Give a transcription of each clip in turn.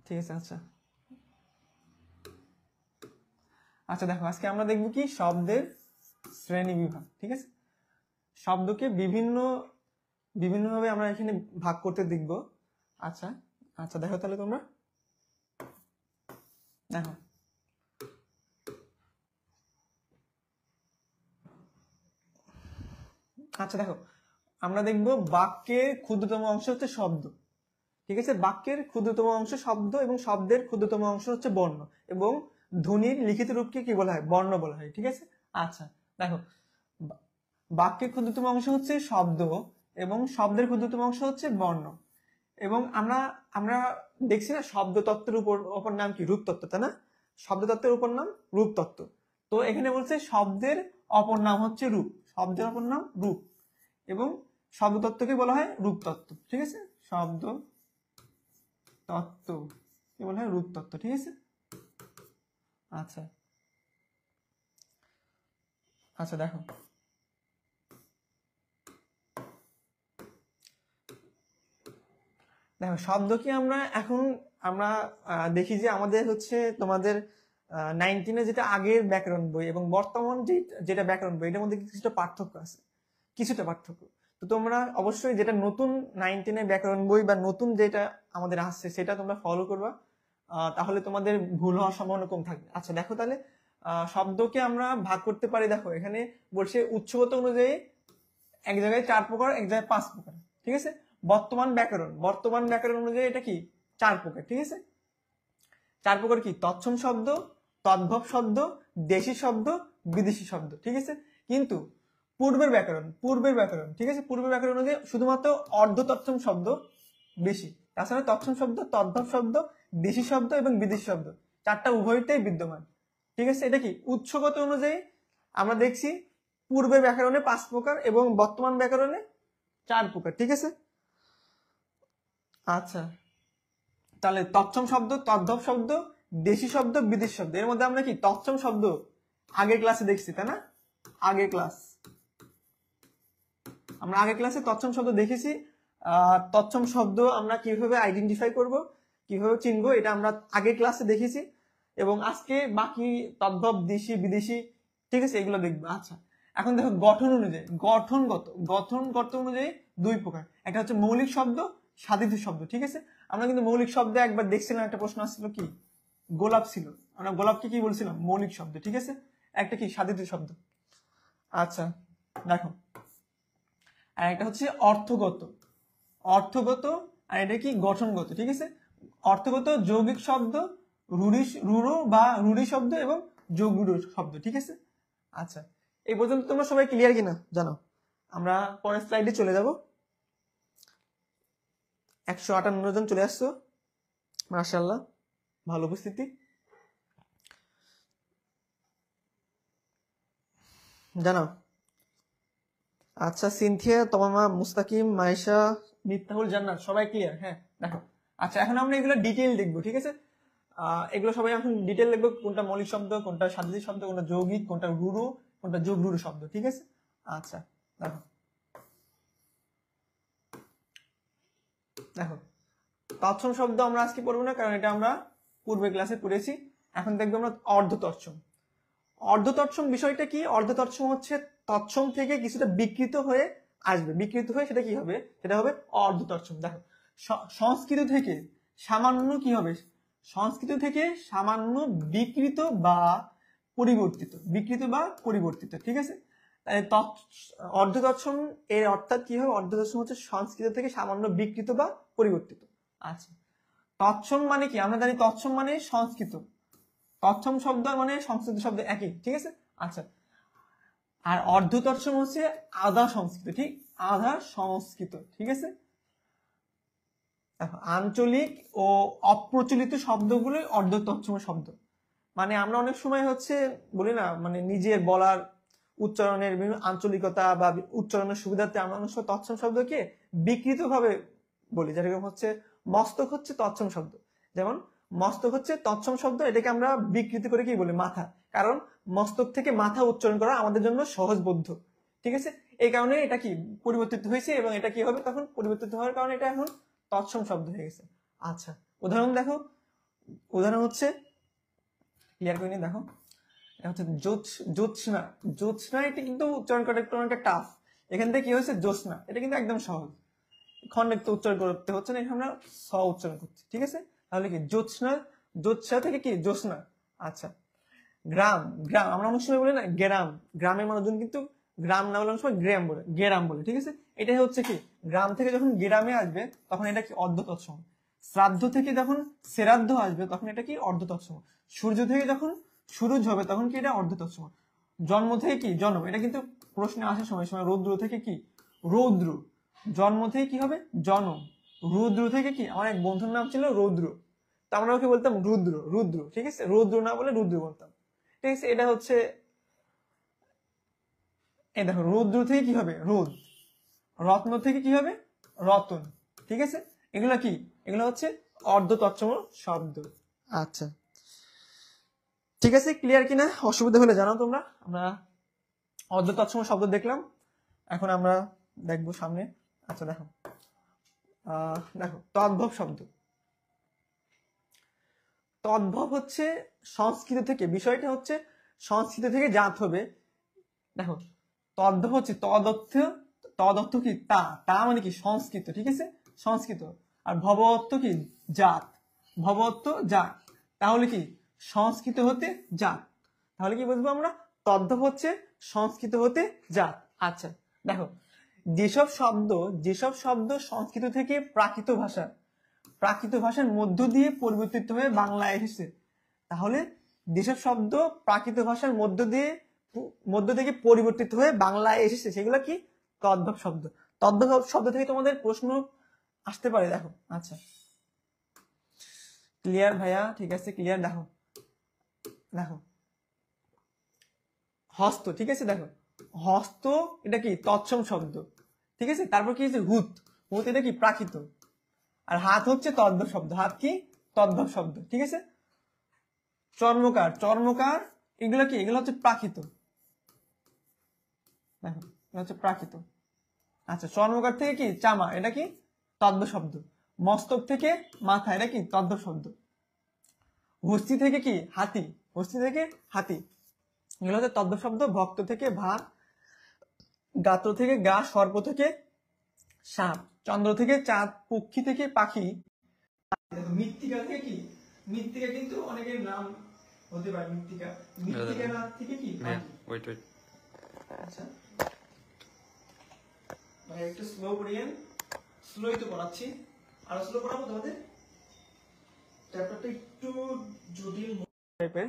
ঠিক আছে। আচ্ছা আচ্ছা দেখো, আজকে আমরা দেখবো কি শব্দের শ্রেণী বিভাগ। ঠিক আছে, শব্দকে বিভিন্নভাবে আমরা এখানে ভাগ করতে দেখব। আচ্ছা আচ্ছা দেখো তাহলে তোমরা দেখো, আচ্ছা দেখো আমরা দেখব বাক্যের ক্ষুদ্রতম অংশ হচ্ছে শব্দ। ঠিক আছে, বাক্যের ক্ষুদ্রতম অংশ শব্দ এবং শব্দের ক্ষুদ্রতম অংশ হচ্ছে বর্ণ, এবং ধ্বনির লিখিত রূপকে কি বলা হয়? বর্ণ বলা হয়। ঠিক আছে, আচ্ছা দেখো, বাক্যের ক্ষুদ্রতম অংশ হচ্ছে শব্দ এবং শব্দের ক্ষুদ্রতম অংশ হচ্ছে বর্ণ। এবং আমরা আমরা দেখছি না, শব্দ তত্ত্বের উপর নাম কি? রূপতত্ত্ব, তাই না? শব্দ তত্ত্বের উপর নাম রূপতত্ত্ব। তো এখানে বলছে শব্দের অপর নাম হচ্ছে রূপ, শব্দের অপর নাম রূপ, এবং শব্দ তত্ত্বকে বলা হয় রূপতত্ত্ব। ঠিক আছে, শব্দ তত্ত্ব কি বলা হয়? রূপতত্ত্ব। ঠিক আছে, আচ্ছা আচ্ছা দেখো, দেখো শব্দ কি আমরা এখন আমরা দেখি যে আমাদের হচ্ছে তোমাদের 19-এ যেটা আগের ব্যাকরণ বই এবং বর্তমান যেটা ব্যাকরণ বই, এটার মধ্যে কিছুটা পার্থক্য আছে, কিছুটা পার্থক্য। তো তোমরা অবশ্যই যেটা নতুন 19-এর ব্যাকরণ বই বা নতুন যেটা আমাদের আসছে সেটা তোমরা ফলো করবা, তাহলে তোমাদের ভুল হওয়ার সম্ভাবনা কম থাকবে। আচ্ছা দেখো তাহলে, শব্দকে আমরা ভাগ করতে পারি। দেখো এখানে বলছে উৎসগত অনুযায়ী এক জায়গায় 4 প্রকার, এক জায়গায় 5 প্রকার। ঠিক আছে, বর্তমান ব্যাকরণ অনুযায়ী এটা কি? 4 প্রকার। ঠিক আছে, 4 প্রকার কি? তৎসম শব্দ, তদ্ভব শব্দ, দেশি শব্দ, বিদেশি শব্দ। ঠিক আছে, কিন্তু পূর্বের ব্যাকরণ ঠিক আছে, পূর্বের ব্যাকরণ অনুযায়ী শুধুমাত্র অর্ধ তৎসম শব্দ বেশি, তাছাড়া তৎসম শব্দ, তদ্ভব শব্দ, দেশি শব্দ এবং বিদেশি শব্দ 4টা উভয়টাই বিদ্যমান। ঠিক আছে, এটা কি? উৎসগত অনুযায়ী আমরা দেখছি পূর্বের ব্যাকরণে 5 প্রকার এবং বর্তমান ব্যাকরণে 4 প্রকার। ঠিক আছে, আচ্ছা তাহলে তৎসম শব্দ, তদ্ভব শব্দ, দেশি শব্দ, বিদেশি শব্দ, এর মধ্যে আমরা কি তৎসম শব্দ আগের ক্লাসে দেখছি, তাই না? আগের ক্লাসে তৎসম শব্দ দেখেছি। তৎসম শব্দ আমরা কিভাবে আইডেন্টিফাই করব, কিভাবে চিনবো, এটা আমরা আগের ক্লাসে দেখেছি, এবং আজকে বাকি তদ্ভব, দেশি, বিদেশি, ঠিক আছে, এগুলো দেখবো। আচ্ছা এখন দেখো গঠনগত অনুযায়ী 2 প্রকার, একটা হচ্ছে মৌলিক শব্দ, সাধিত শব্দ। ঠিক আছে, আমরা কিন্তু মৌলিক শব্দে একবার দেখছিলাম, একটা প্রশ্ন আসছিল কি? গোলাপ ছিল, আমরা গোলাপকে কি বলছিলাম? মৌলিক শব্দ। ঠিক আছে, একটা কি? সাধিত শব্দ। আচ্ছা দেখো, আর একটা হচ্ছে অর্থগত, আর এটা কি? গঠনগত। ঠিক আছে, অর্থগত যৌগিক শব্দ, রূঢ় বা রূঢ়ি শব্দ এবং যোগ রূঢ় শব্দ। ঠিক আছে, আচ্ছা এই পর্যন্ত তোমরা সবাই ক্লিয়ার কিনা জানো? আমরা পরের স্লাইডে চলে যাব। 158 জন চলে আসছো, মাশাআল্লাহ, ভালো উপস্থিতি, জানাও। আচ্ছা সিনথিয়া, তমামা, মুস্তাকিম, মাইশা, মিফতাহুল জান্নাত, সবাই ক্লিয়ার? হ্যাঁ দেখো, আচ্ছা এখন আমরা এগুলো ডিটেইল দেখবো। ঠিক আছে, এগুলো সবাই এখন ডিটেইল দেখবো, কোনটা মৌলিক শব্দ, কোনটা সাধিত শব্দ, কোনটা যৌগিক, কোনটা রূঢ়, কোনটা যোগ রূঢ় শব্দ। ঠিক আছে, আচ্ছা দেখো দেখো তৎসম শব্দ আমরা আজকে পড়বো না, কারণ এটা আমরা পূর্বে ক্লাসে পড়েছি। এখন দেখবো আমরা অর্ধতৎসম বিষয়টা কি? অর্ধতৎসম হচ্ছে তৎসম থেকে কিছুটা বিকৃত হয়ে আসবে, বিকৃত হয়ে সেটা কি হবে? সেটা হবে অর্ধতৎসম। দেখো সংস্কৃত থেকে সামান্য কি হবে? সংস্কৃত থেকে সামান্য বিকৃত বা পরিবর্তিত। ঠিক আছে, অর্ধতৎসম এর অর্থাৎ কি হবে? অর্ধতৎসম হচ্ছে সংস্কৃত থেকে সামান্য বিকৃত বা পরিবর্তিত। আচ্ছা তৎসম মানে কি? আমরা জানি তৎসম মানে সংস্কৃত, তৎসম শব্দ মানে সংস্কৃত শব্দ একই। ঠিক আছে, আচ্ছা আর অর্ধ তৎসম হচ্ছে আধা সংস্কৃত। ঠিক আছে, আঞ্চলিক ও অপ্রচলিত শব্দগুলো অর্ধ তৎসম শব্দ। মানে আমরা অনেক সময় হচ্ছে বলি না, মানে নিজের বলার উচ্চারণের বিভিন্ন আঞ্চলিকতা বা উচ্চারণের সুবিধার্থে আমরা অনেক সময় তৎসম শব্দকে বিকৃত ভাবে বলি। যেরকম হচ্ছে মস্তক হচ্ছে তৎসম শব্দ, যেমন মস্তক হচ্ছে তৎসম শব্দ, এটাকে আমরা বিকৃতি করে কি বলি? মাথা, কারণ মস্তক থেকে মাথা উচ্চারণ করা আমাদের জন্য সহজবোধ্য। ঠিক আছে, এই কারণে এটা কি পরিবর্তিত হয়েছে, এবং এটা কি হবে তখন? পরিবর্তিত হওয়ার কারণে এটা এখন তৎসম শব্দ হয়ে গেছে। আচ্ছা উদাহরণ দেখো, উদাহরণ হচ্ছে ক্লিয়ার করে নিয়ে দেখো, এটা হচ্ছে জ্যোৎস্না। জ্যোৎস্না এটা কিন্তু উচ্চারণ করা একটু অনেকটা টাফ। এখান থেকে কি হয়েছে জ্যোৎস্না, এটা কিন্তু একদম সহজ, খন্ডে তো উচ্চারণ করতে হচ্ছে না, এখানে আমরা স উচ্চারণ করছি, ঠিক আছে। তাহলে কি জ্যোৎস্না, জ্যোৎস্না থেকে কি জ্যোৎস্না। আচ্ছা, গ্রাম, গ্রাম আমরা অনেক সময় বলি না গ্রাম, গ্রামের মানুষজন কিন্তু গ্রাম না বলে অনেক সময় গ্রাম বলে, গেরাম বলে, ঠিক আছে। এটাই হচ্ছে কি গ্রাম থেকে যখন গ্রামে আসবে তখন এটা কি অর্ধ তৎসম। শ্রাদ্ধ থেকে যখন শ্রাদ্ধ আসবে তখন এটা কি অর্ধ তৎসম। সূর্য থেকে যখন সূরজ হবে তখন কি এটা অর্ধ তৎসম। জন্ম থেকে কি জন্ম, এটা কিন্তু প্রশ্নে আসার সময় সময় রৌদ্র থেকে কি রৌদ্র। জন্ম থেকে কি হবে জনম। রুদ্র থেকে কি, আমার এক বন্ধুর নাম ছিল রৌদ্র, তো আমরা ওকে বলতাম রুদ্র, রুদ্র, ঠিক আছে, রৌদ্র না বলে রুদ্র বলতাম, ঠিক আছে। এটা হচ্ছে এই দেখো, রৌদ্র থেকে কি হবে রোদ, রত্ন থেকে কি হবে রতন, ঠিক আছে। এগুলো কি, এগুলো হচ্ছে অর্ধ তৎসম শব্দ। আচ্ছা ঠিক আছে, ক্লিয়ার কিনা, অসুবিধা হলে জানাও তোমরা। আমরা অর্ধ তৎসম শব্দ দেখলাম, এখন আমরা দেখবো সামনে। আচ্ছা দেখো, দেখো তদ্ভব শব্দ। তদ্ভব হচ্ছে সংস্কৃত থেকে, বিষয়টা হচ্ছে সংস্কৃত থেকে জাত হবে। দেখো তদ্ভব হচ্ছে তদর্থ, তদর্থ কি তা, তা মানে কি সংস্কৃত, ঠিক আছে, সংস্কৃত। আর ভব অর্থ কি জাত, ভব অর্থ জাত, তাহলে কি সংস্কৃত হতে জাত। তাহলে কি বুঝবো আমরা, তদ্ভব হচ্ছে সংস্কৃত হতে জাত। আচ্ছা দেখো, যেসব শব্দ সংস্কৃত থেকে প্রাকৃত ভাষার মধ্য দিয়ে পরিবর্তিত হয়ে বাংলায় এসেছে, তাহলে যেসব শব্দ প্রাকৃত ভাষার মধ্য থেকে পরিবর্তিত হয়ে বাংলায় এসেছে সেগুলো কি তদ্ভব শব্দ। তদ্ভব শব্দ থেকে তোমাদের প্রশ্ন আসতে পারে, দেখো। আচ্ছা ক্লিয়ার ভাইয়া, ঠিক আছে ক্লিয়ার। দেখো দেখো হস্ত, ঠিক আছে, দেখো হস্ত এটা কি তৎসম শব্দ, ঠিক আছে। তারপর কি হুত, হুত এটা কি প্রাকৃত। আর হাত হচ্ছে তদ্ভব শব্দ, হাত কি তদ্ভব শব্দ, ঠিক আছে। চর্মকার, চর্মকার এগুলো কি, এগুলো হচ্ছে প্রাকৃত, দেখো এটা হচ্ছে প্রাকৃত। আচ্ছা চর্মকার থেকে কি চামা, এটা কি তদ্ভব শব্দ। মস্তক থেকে মাথা, এটা কি তদ্ভব শব্দ। হস্তি থেকে কি হাতি, হস্তি থেকে হাতি, এগুলো হচ্ছে তদ্ভব শব্দ। ভক্ত থেকে ভাত, গাত্র থেকে গা, সর্প থেকে সাপ, চন্দ্র থেকে চাঁদ, পক্ষী থেকে পাখি। মৃত্তিকা থেকে কি, মৃত্তিকা কিন্তু অনেকের নাম হতে পারে, মৃত্তিকা, মৃত্তিকা থেকে কি ওয়েট ওয়েট। আচ্ছা ভাই একটু স্লো পড়িয়েন, স্লোই তো পড়াচ্ছি, আরো স্লো পড়াবো তোমাদের, চ্যাপ্টারটা একটু জটিল টাইপের।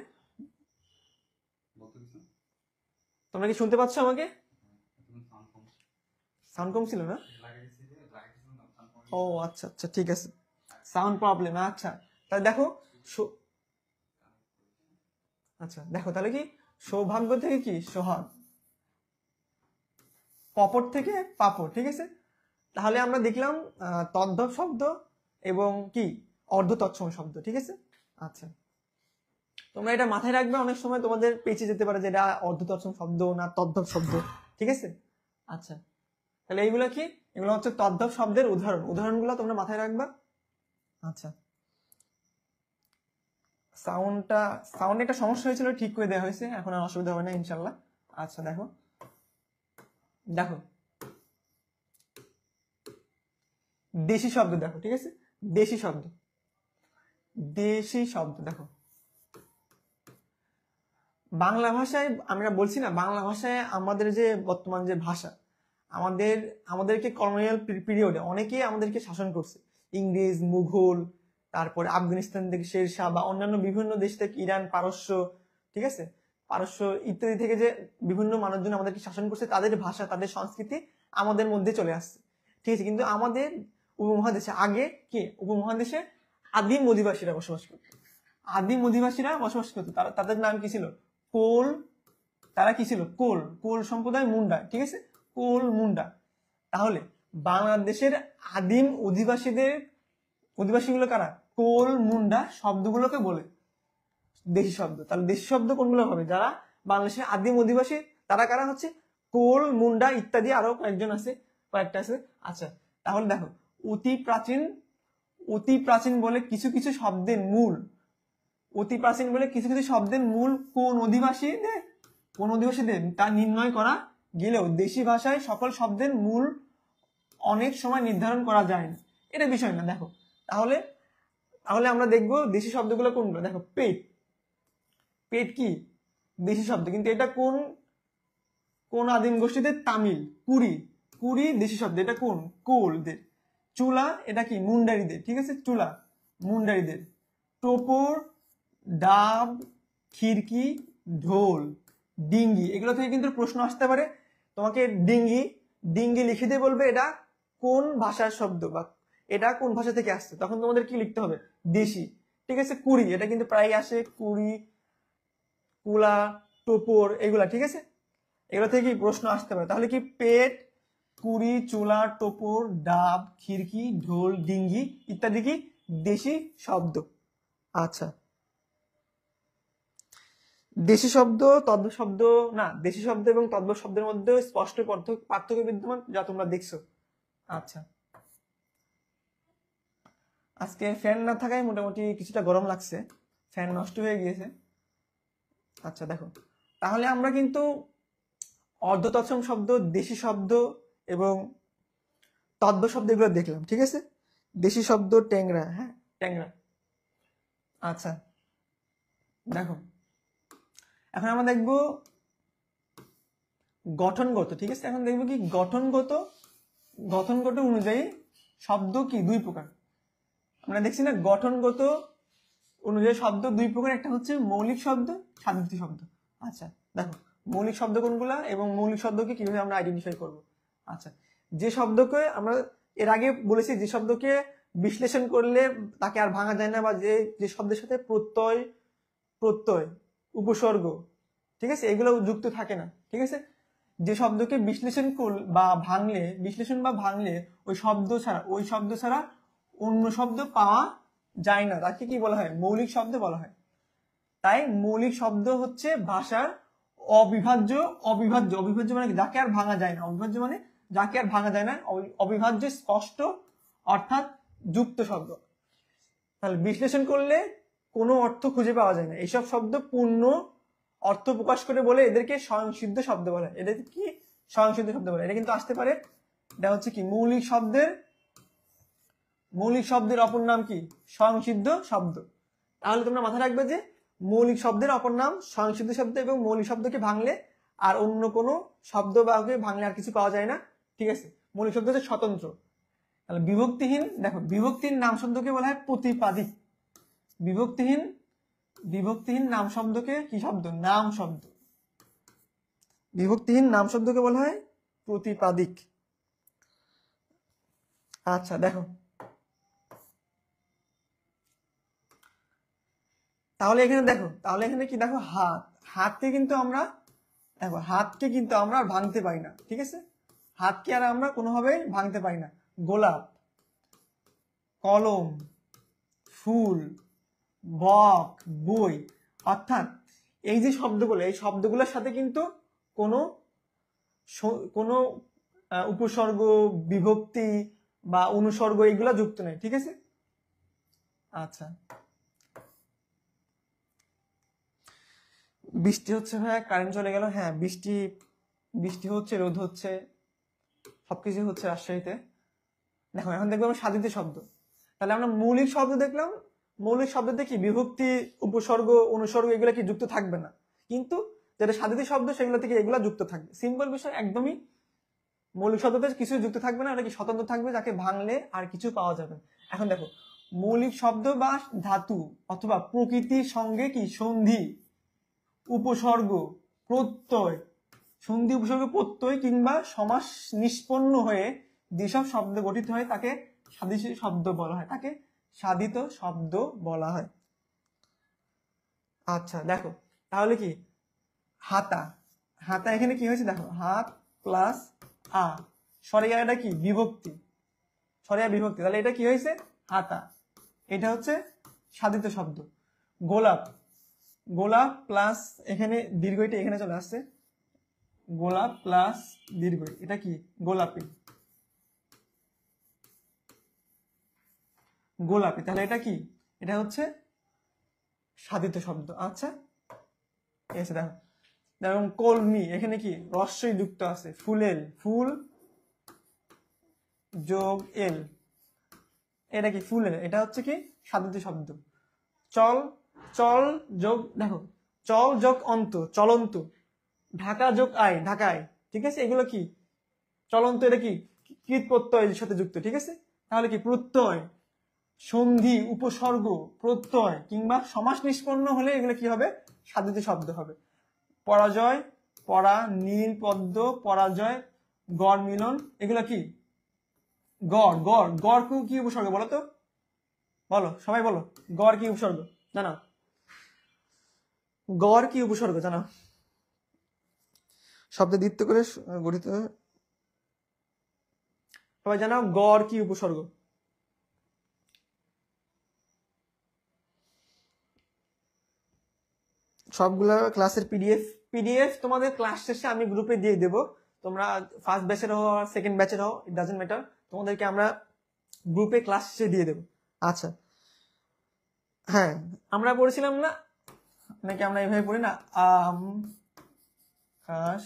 তোমরা কি শুনতে পাচ্ছ আমাকে? সাউন্ড কম ছিল না? ও আচ্ছা আচ্ছা ঠিক আছে, সাউন্ড প্রবলেম। আচ্ছা তাহলে দেখো, আচ্ছা দেখো তাহলে কি সৌভাগ্য থেকে কি সোহাগ, পপট থেকে পাপড়, ঠিক আছে। তাহলে আমরা দেখলাম তদ্ভব শব্দ এবং কি অর্ধ তৎসম শব্দ, ঠিক আছে। আচ্ছা তোমরা এটা মাথায় রাখবে, অনেক সময় তোমাদের পেঁচে যেতে পারে যে এটা অর্ধ তৎসম শব্দ না তদ্ভব শব্দ, ঠিক আছে। আচ্ছা তাহলে এইগুলো কি, এগুলো হচ্ছে তদ্ভব শব্দের উদাহরণ, উদাহরণগুলো তোমরা মাথায় রাখবা। আচ্ছা সাউন্ড একটা সমস্যা হয়েছিল, ঠিক করে দেওয়া হয়েছে, এখন আর অসুবিধা হবে না ইনশাল্লাহ। আচ্ছা দেখো দেখো দেশি শব্দ, দেখো ঠিক আছে, দেশি শব্দ, দেশি শব্দ দেখো বাংলা ভাষায়, আমরা বলছি না বাংলা ভাষায় আমাদের যে বর্তমান যে ভাষা, আমাদেরকে কলোনিয়াল পিরিয়ডে অনেকেই আমাদেরকে শাসন করছে, ইংরেজ, মুঘল, তারপরে আফগানিস্তান থেকে শেরশাহ বা অন্যান্য বিভিন্ন দেশ থেকে, ইরান, পারস্য, ঠিক আছে, পারস্য ইত্যাদি থেকে যে বিভিন্ন মানুষজন আমাদেরকে শাসন করছে, তাদের ভাষা তাদের সংস্কৃতি আমাদের মধ্যে চলে আসছে, ঠিক আছে। কিন্তু আমাদের উপমহাদেশে আগে কি, উপমহাদেশে আদিম অধিবাসীরা বসবাস করত, আদিম অধিবাসীরা বসবাস করতো, তাদের নাম কি ছিল কোল, তারা কি ছিল কোল, কোল সম্প্রদায়, মুন্ডা, ঠিক আছে, কোল মুন্ডা। তাহলে বাংলাদেশের আদিম অধিবাসীগুলো কারা, কোল মুন্ডা শব্দগুলোকে বলে দেশি শব্দ। তাহলে দেশি শব্দ কোনগুলো হবে, যারা বাংলাদেশের আদিম অধিবাসী তারা কারা হচ্ছে কোল মুন্ডা ইত্যাদি, আরো কয়েকজন আছে, কয়েকটা আছে। আচ্ছা তাহলে দেখো অতি প্রাচীন বলে কিছু কিছু শব্দের মূল অতি প্রাচীন বলে কিছু কিছু শব্দের মূল কোন অধিবাসীদের তা নির্ণয় করা গেলেও দেশি ভাষায় সকল শব্দের মূল অনেক সময় নির্ধারণ করা যায় না। এটা বিষয় না। দেখো তাহলে তাহলে আমরা দেখবো দেশি শব্দগুলো কোনগুলো। দেখো পেট, পেট কি দেশি শব্দ, কিন্তু এটা কোন কোন আদিম গোষ্ঠীদের? তামিল। কুড়ি, কুড়ি দেশি শব্দ, এটা কোন? কোলদের। চুলা এটা কি? মুন্ডারিদের। ঠিক আছে, চুলা মুন্ডারিদের। টোপর, ডাব, খিড়কি, ঢোল, ডিঙ্গি, এগুলো থেকে কিন্তু প্রশ্ন আসতে পারে। তোমাকে ডিঙ্গি ডিঙ্গি লিখে দিয়ে বলবে এটা কোন ভাষার শব্দ বা এটা কোন ভাষা থেকে আসছে, তখন তোমাদের কি লিখতে হবে? দেশি। ঠিক আছে, কুড়ি এটা কিন্তু প্রায় আসে, কুড়ি, কুলা, টোপর, এগুলা। ঠিক আছে, এগুলো থেকে কি প্রশ্ন আসতে পারে। তাহলে কি পেট, কুড়ি, চুলা, টোপর, ডাব, খিড়কি, ঢোল, ডিঙ্গি ইত্যাদি কি দেশি শব্দ। আচ্ছা, দেশি শব্দ তদ্ভব শব্দ না, দেশি শব্দ এবং তদ্ভব শব্দের মধ্যে স্পষ্ট পার্থক্য বিদ্যমান, যা তোমরা দেখছো। আচ্ছা, আজকে ফ্যান না থাকায় মোটামুটি কিছুটা গরম লাগছে, ফ্যান নষ্ট হয়ে গিয়েছে। আচ্ছা দেখো, তাহলে আমরা কিন্তু অর্ধ তৎসম শব্দ, দেশি শব্দ এবং তদ্ভব শব্দ এগুলো দেখলাম। ঠিক আছে, দেশি শব্দ ট্যাংরা, হ্যাঁ ট্যাংরা। আচ্ছা দেখো, এখন আমরা দেখবো গঠনগত। ঠিক আছে, এখন দেখবো কি গঠনগত অনুযায়ী শব্দ কি দুই প্রকার। আমরা দেখছি না, গঠনগত অনুযায়ী শব্দ দুই প্রকার, একটা হচ্ছে মৌলিক শব্দ, সাধিত শব্দ। আচ্ছা দেখো, মৌলিক শব্দ কোনগুলা এবং মৌলিক শব্দকে কিভাবে আমরা আইডেন্টিফাই করব। আচ্ছা, যে শব্দকে আমরা এর আগে বলেছি, যে শব্দকে বিশ্লেষণ করলে তাকে আর ভাঙা যায় না, বা যে শব্দের সাথে প্রত্যয়, উপসর্গ, ঠিক আছে, এগুলো যুক্ত থাকে না। ঠিক আছে, যে শব্দকে বিশ্লেষণ বা ভাঙলে ওই শব্দ ছাড়া অন্য শব্দ পাওয়া যায় না, তাকে কি বলা হয়? মৌলিক শব্দ বলা হয়। তাই মৌলিক শব্দ হচ্ছে ভাষার অবিভাজ্য মানে যাকে আর ভাঙা যায় না, অবিভাজ্য মানে যাকে আর ভাঙা যায় না, অবিভাজ্য, স্পষ্ট অর্থাৎ যুক্ত শব্দ। তাহলে বিশ্লেষণ করলে কোনো অর্থ খুঁজে পাওয়া যায় না, এইসব শব্দ পূর্ণ অর্থ প্রকাশ করে বলে এদেরকে স্বয়ংসিদ্ধ শব্দ বলে। এদের কি স্বয়ংসিদ্ধ শব্দ বলে। এটা কিন্তু আসতে পারে, এটা হচ্ছে কি মৌলিক শব্দের অপর নাম কি? স্বয়ংসিদ্ধ শব্দ। তাহলে তোমরা মাথায় রাখবে যে মৌলিক শব্দের অপর নাম স্বয়ংসিদ্ধ শব্দ, এবং মৌলিক শব্দকে ভাঙলে আর অন্য কোনো শব্দ বা ভাঙলে আর কিছু পাওয়া যায় না। ঠিক আছে, মৌলিক শব্দ হচ্ছে স্বতন্ত্র। তাহলে বিভক্তিহীন, দেখো বিভক্তিহীন নাম শব্দকে বলা হয় প্রতিপাদিক। বিভক্তিহীন নাম শব্দকে কি শব্দ? নাম শব্দ। বিভক্তিহীন নাম শব্দকে বলা হয় প্রতিপাদিক। আচ্ছা দেখো, তাহলে এখানে কি দেখো, হাতকে কিন্তু আমরা আর ভাঙতে পারি না। ঠিক আছে, হাতকে আর আমরা কোনোভাবে ভাঙতে পারি না। গোলাপ, কলম, ফুল, বক, বই, অর্থাৎ এই যে শব্দগুলো, এই শব্দগুলোর সাথে কিন্তু কোনো উপসর্গ, বিভক্তি বা অনুসর্গ এগুলা যুক্ত নেই। ঠিক আছে, আচ্ছা বৃষ্টি হচ্ছে, ভাইয়া কারেন্ট চলে গেল। হ্যাঁ, বৃষ্টি হচ্ছে, রোদ হচ্ছে, সবকিছু হচ্ছে রাজশাহীতে। দেখো এখন দেখবো আমরা সাধিত শব্দ। তাহলে আমরা মৌলিক শব্দ দেখলাম, মৌলিক শব্দতে কি বিভক্তি, উপসর্গ, অনুসর্গ এগুলো কি যুক্ত থাকবে না, কিন্তু যেটা সাধিত শব্দ সেগুলো থেকে এগুলা যুক্ত থাকবে। সিম্পল বিষয়, একদমই মৌলিক শব্দতে কিছু যুক্ত থাকবে না, এটা কি স্বতন্ত্র থাকবে, যাকে ভাঙলে আর কিছু পাওয়া যাবে। এখন দেখো, মৌলিক শব্দ বা ধাতু অথবা প্রকৃতির সঙ্গে কি সন্ধি, উপসর্গ, প্রত্যয়, সন্ধি, উপসর্গ, প্রত্যয় কিংবা সমাস নিষ্পন্ন হয়ে যেসব শব্দ গঠিত হয় তাকে সাধিত শব্দ বলা হয়, আচ্ছা দেখো, তাহলে কি হাতা এখানে কি হয়েছে? দেখো, হাত প্লাস আ, সরিয়া এটা কি বিভক্তি, তাহলে এটা কি হয়েছে? হাতা। এটা হচ্ছে সাধিত শব্দ। গোলাপ প্লাস এখানে দীর্ঘইটা এখানে চলে আসছে, গোলাপ প্লাস দীর্ঘ, এটা কি? গোলাপি। তাহলে এটা কি? এটা হচ্ছে সাধিত শব্দ। আচ্ছা ঠিক আছে, দেখো যেমন কলমি, এখানে কি রস্যই যুক্ত আছে, ফুলেল, ফুল যোগ এল, এটা কি ফুলেল, এটা হচ্ছে কি সাধিত শব্দ। চল, চল যোগ, দেখো চল যোগ অন্ত, চলন্ত। ঢাকা যোগ আয়, ঢাকায়, ঠিক আছে, এগুলো কি চলন্ত, এটা কি কৃত প্রত্যয়ের সাথে যুক্ত, ঠিক আছে। তাহলে কি প্রত্যয়, সন্ধি, উপসর্গ, প্রত্যয় কিংবা সমাস নিষ্পন্ন হলে এগুলো কি হবে, সাধিত শব্দ হবে। পরাজয়, পরা, নীল পদ্ম, পরাজয়, গড় মিলন, এগুলো কি গড়, গড়, গড় কি উপসর্গ বলো তো, বলো সবাই বলো, গড় কি উপসর্গ জানাও, গড় কি উপসর্গ জানাও, শব্দে দ্বিত্ব করে গঠিত, সবাই জানাও গড় কি উপসর্গ। সবগুলা ক্লাসের পিডিএফ তোমাদের ক্লাস শেষে আমি গ্রুপে দিয়ে দেবো, তোমরা ফার্স্ট ব্যাচের হও আর সেকেন্ড ব্যাচের হও, ইট ডাজন্ট ম্যাটার, তোমাদেরকে আমরা গ্রুপে ক্লাস শেষে দিয়ে দেবো। আচ্ছা হ্যাঁ, আমরা পড়েছিলাম না নাকি, আমরা এইভাবে পড়ি না, আম খাস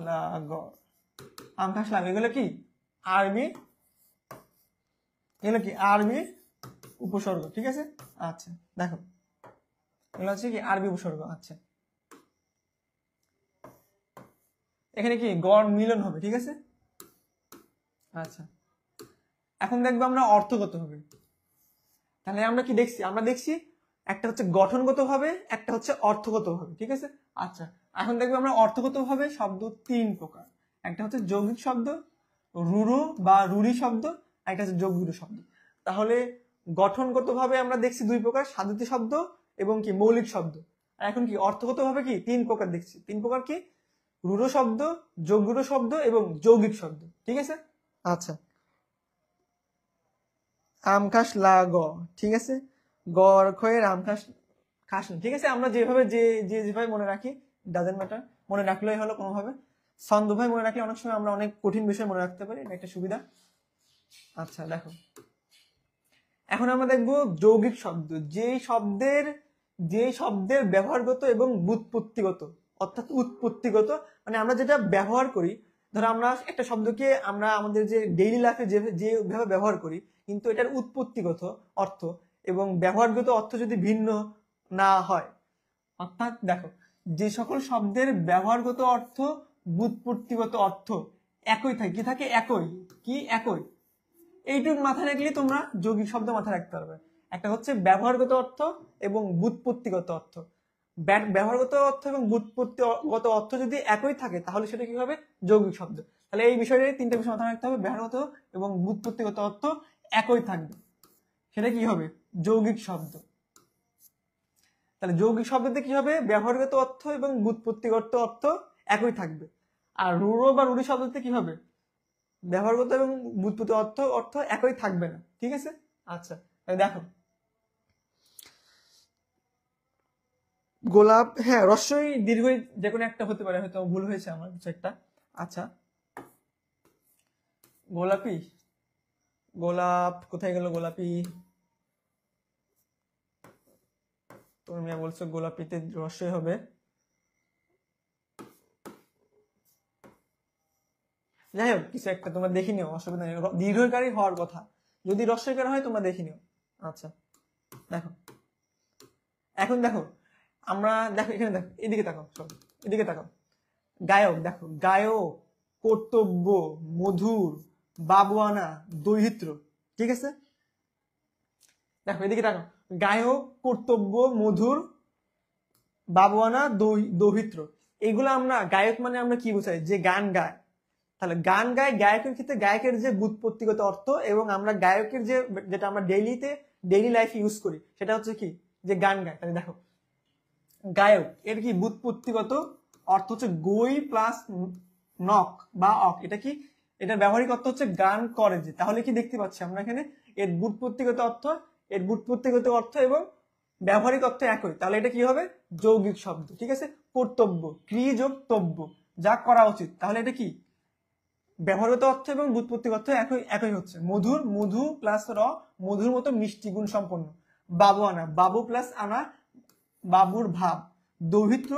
লাগর, আম খাস লাগর, এগুলো কি আরবি, এগুলো কি আরবি উপসর্গ, ঠিক আছে। আচ্ছা দেখো এগুলো হচ্ছে কি আরবি উপসর্গ। আচ্ছা এখানে কি গড় মিলন হবে, ঠিক আছে। আচ্ছা এখন দেখবো আমরা অর্থগত হবে, তাহলে আমরা কি দেখছি, আমরা দেখছি একটা হচ্ছে গঠনগত ভাবে, একটা হচ্ছে অর্থগত ভাবে, ঠিক আছে। আচ্ছা এখন দেখবো আমরা অর্থগত ভাবে শব্দ তিন প্রকার, একটা হচ্ছে যৌগিক শব্দ, রুরু বা রুরি শব্দ, আর একটা হচ্ছে যৌগিক শব্দ। তাহলে গঠনগত ভাবে আমরা দেখছি দুই প্রকার, সাধিত শব্দ এবং কি মৌলিক শব্দ। আর এখন কি অর্থগত ভাবে কি তিন প্রকার দেখছি, তিন প্রকার কি রুড়ো শব্দ, যৌগিক শব্দ এবং যৌগিক শব্দ, ঠিক আছে। আচ্ছা আম খাস লাগ, ঠিক আছে, গড় খয়ের আম খাস খাস না, ঠিক আছে। আমরা যেভাবে যেভাবে মনে রাখি ডাজেন্ট ম্যাটার, মনে রাখলেই হলো কোনোভাবে, ছন্দ ভাই মনে রাখলে অনেক সময় আমরা অনেক কঠিন বিষয় মনে রাখতে পারি, এটা একটা সুবিধা। আচ্ছা দেখো এখন আমরা দেখবো যৌগিক শব্দ, যে শব্দের ব্যবহারগত এবং ব্যুৎপত্তিগত, অর্থাৎ উৎপত্তিগত, মানে আমরা যেটা ব্যবহার করি, ধরো আমরা একটা শব্দকে আমরা আমাদের যে ডেইলি লাইফে যেভাবে ব্যবহার করি, কিন্তু এটার উৎপত্তিগত অর্থ এবং ব্যবহারগত অর্থ যদি ভিন্ন না হয়, অর্থাৎ দেখো যে সকল শব্দের ব্যবহারগত অর্থ, ব্যুৎপত্তিগত অর্থ একই থাকে, কি থাকে একই, কি একই, এইটুকু মাথায় রাখলে তোমরা যৌগিক শব্দ মাথায় রাখতে পারবে। একটা হচ্ছে ব্যবহারগত অর্থ এবং ব্যুৎপত্তিগত অর্থ, ব্যবহারগত অর্থ এবং ব্যুৎপত্তিগত অর্থ যদি একই থাকে তাহলে সেটা কি হবে, যৌগিক শব্দ। তাহলে এই বিষয়ে তিনটা বিষয় মাথায় রাখতে হবে, ব্যবহারগত এবং ব্যুৎপত্তিগত অর্থ একই থাকবে, সেটা কি হবে, যৌগিক শব্দ। তাহলে যৌগিক শব্দতে কি হবে, ব্যবহারগত অর্থ এবং ব্যুৎপত্তিগত অর্থ একই থাকবে। আর রুড়ো বা রুড়ি শব্দতে কি হবে, ব্যবহারগত এবং ব্যুৎপত্তি অর্থ একই থাকবে না, ঠিক আছে। আচ্ছা দেখো গোলাপ, হ্যাঁ রস্যই দীর্ঘই যে কোনো একটা হতে পারে, হয়তো ভুল হয়েছে আমার কিছু একটা। আচ্ছা গোলাপি, গোলাপ কোথায় গেল, গোলাপি, তুমি বলছো গোলাপিতে রস্যই হবে, যাই হোক কিছু একটা তোমরা দেখে নিও, অসুবিধা নেই, দীর্ঘকারী হওয়ার কথা, যদি রস্যইকার হয় তোমরা দেখে নিও। আচ্ছা দেখো এখন দেখো আমরা, দেখো এখানে দেখো, এদিকে তাকাও, সব এদিকে তাকাও, গায়ক, দেখো গায়ক, কর্তব্য, মধুর, বাবুয়ানা, দৈহিত্র, ঠিক আছে। দেখো এদিকে তাকাও, গায়ক, কর্তব্য, মধুর, বাবুয়ানা, দৌহিত্র, এগুলো আমরা, গায়ক মানে আমরা কি বোঝাই, যে গান গায়। তাহলে গান গায়, গায়কের ক্ষেত্রে গায়কের যে ব্যুৎপত্তিগত অর্থ, এবং আমরা গায়কের যেটা আমরা ডেইলি লাইফ ইউজ করি সেটা হচ্ছে কি, যে গান গায়। তাহলে দেখো গায়ক এর কি ব্যুৎপত্তিগত অর্থ হচ্ছে গই প্লাস নক বা অক, এটা কি, এটার ব্যবহারিক অর্থ হচ্ছে গান করে যে। তাহলে কি দেখতে পাচ্ছি আমরা এখানে এর ব্যুৎপত্তিগত অর্থ এবং ব্যবহারিক অর্থ একই, তাহলে এটা কি হবে, যৌগিক শব্দ, ঠিক আছে। কর্তব্য, ক্রি যোগ তব্য, যা করা উচিত, তাহলে এটা কি, ব্যবহারগত অর্থ এবং ব্যুৎপত্তিগত অর্থ একই হচ্ছে। মধুর, মধু প্লাস র, মধুর মতো মিষ্টি গুণ সম্পন্ন, বাবু আনা, বাবু প্লাস আনা, বাবুর ভাব, দৌহিত্র,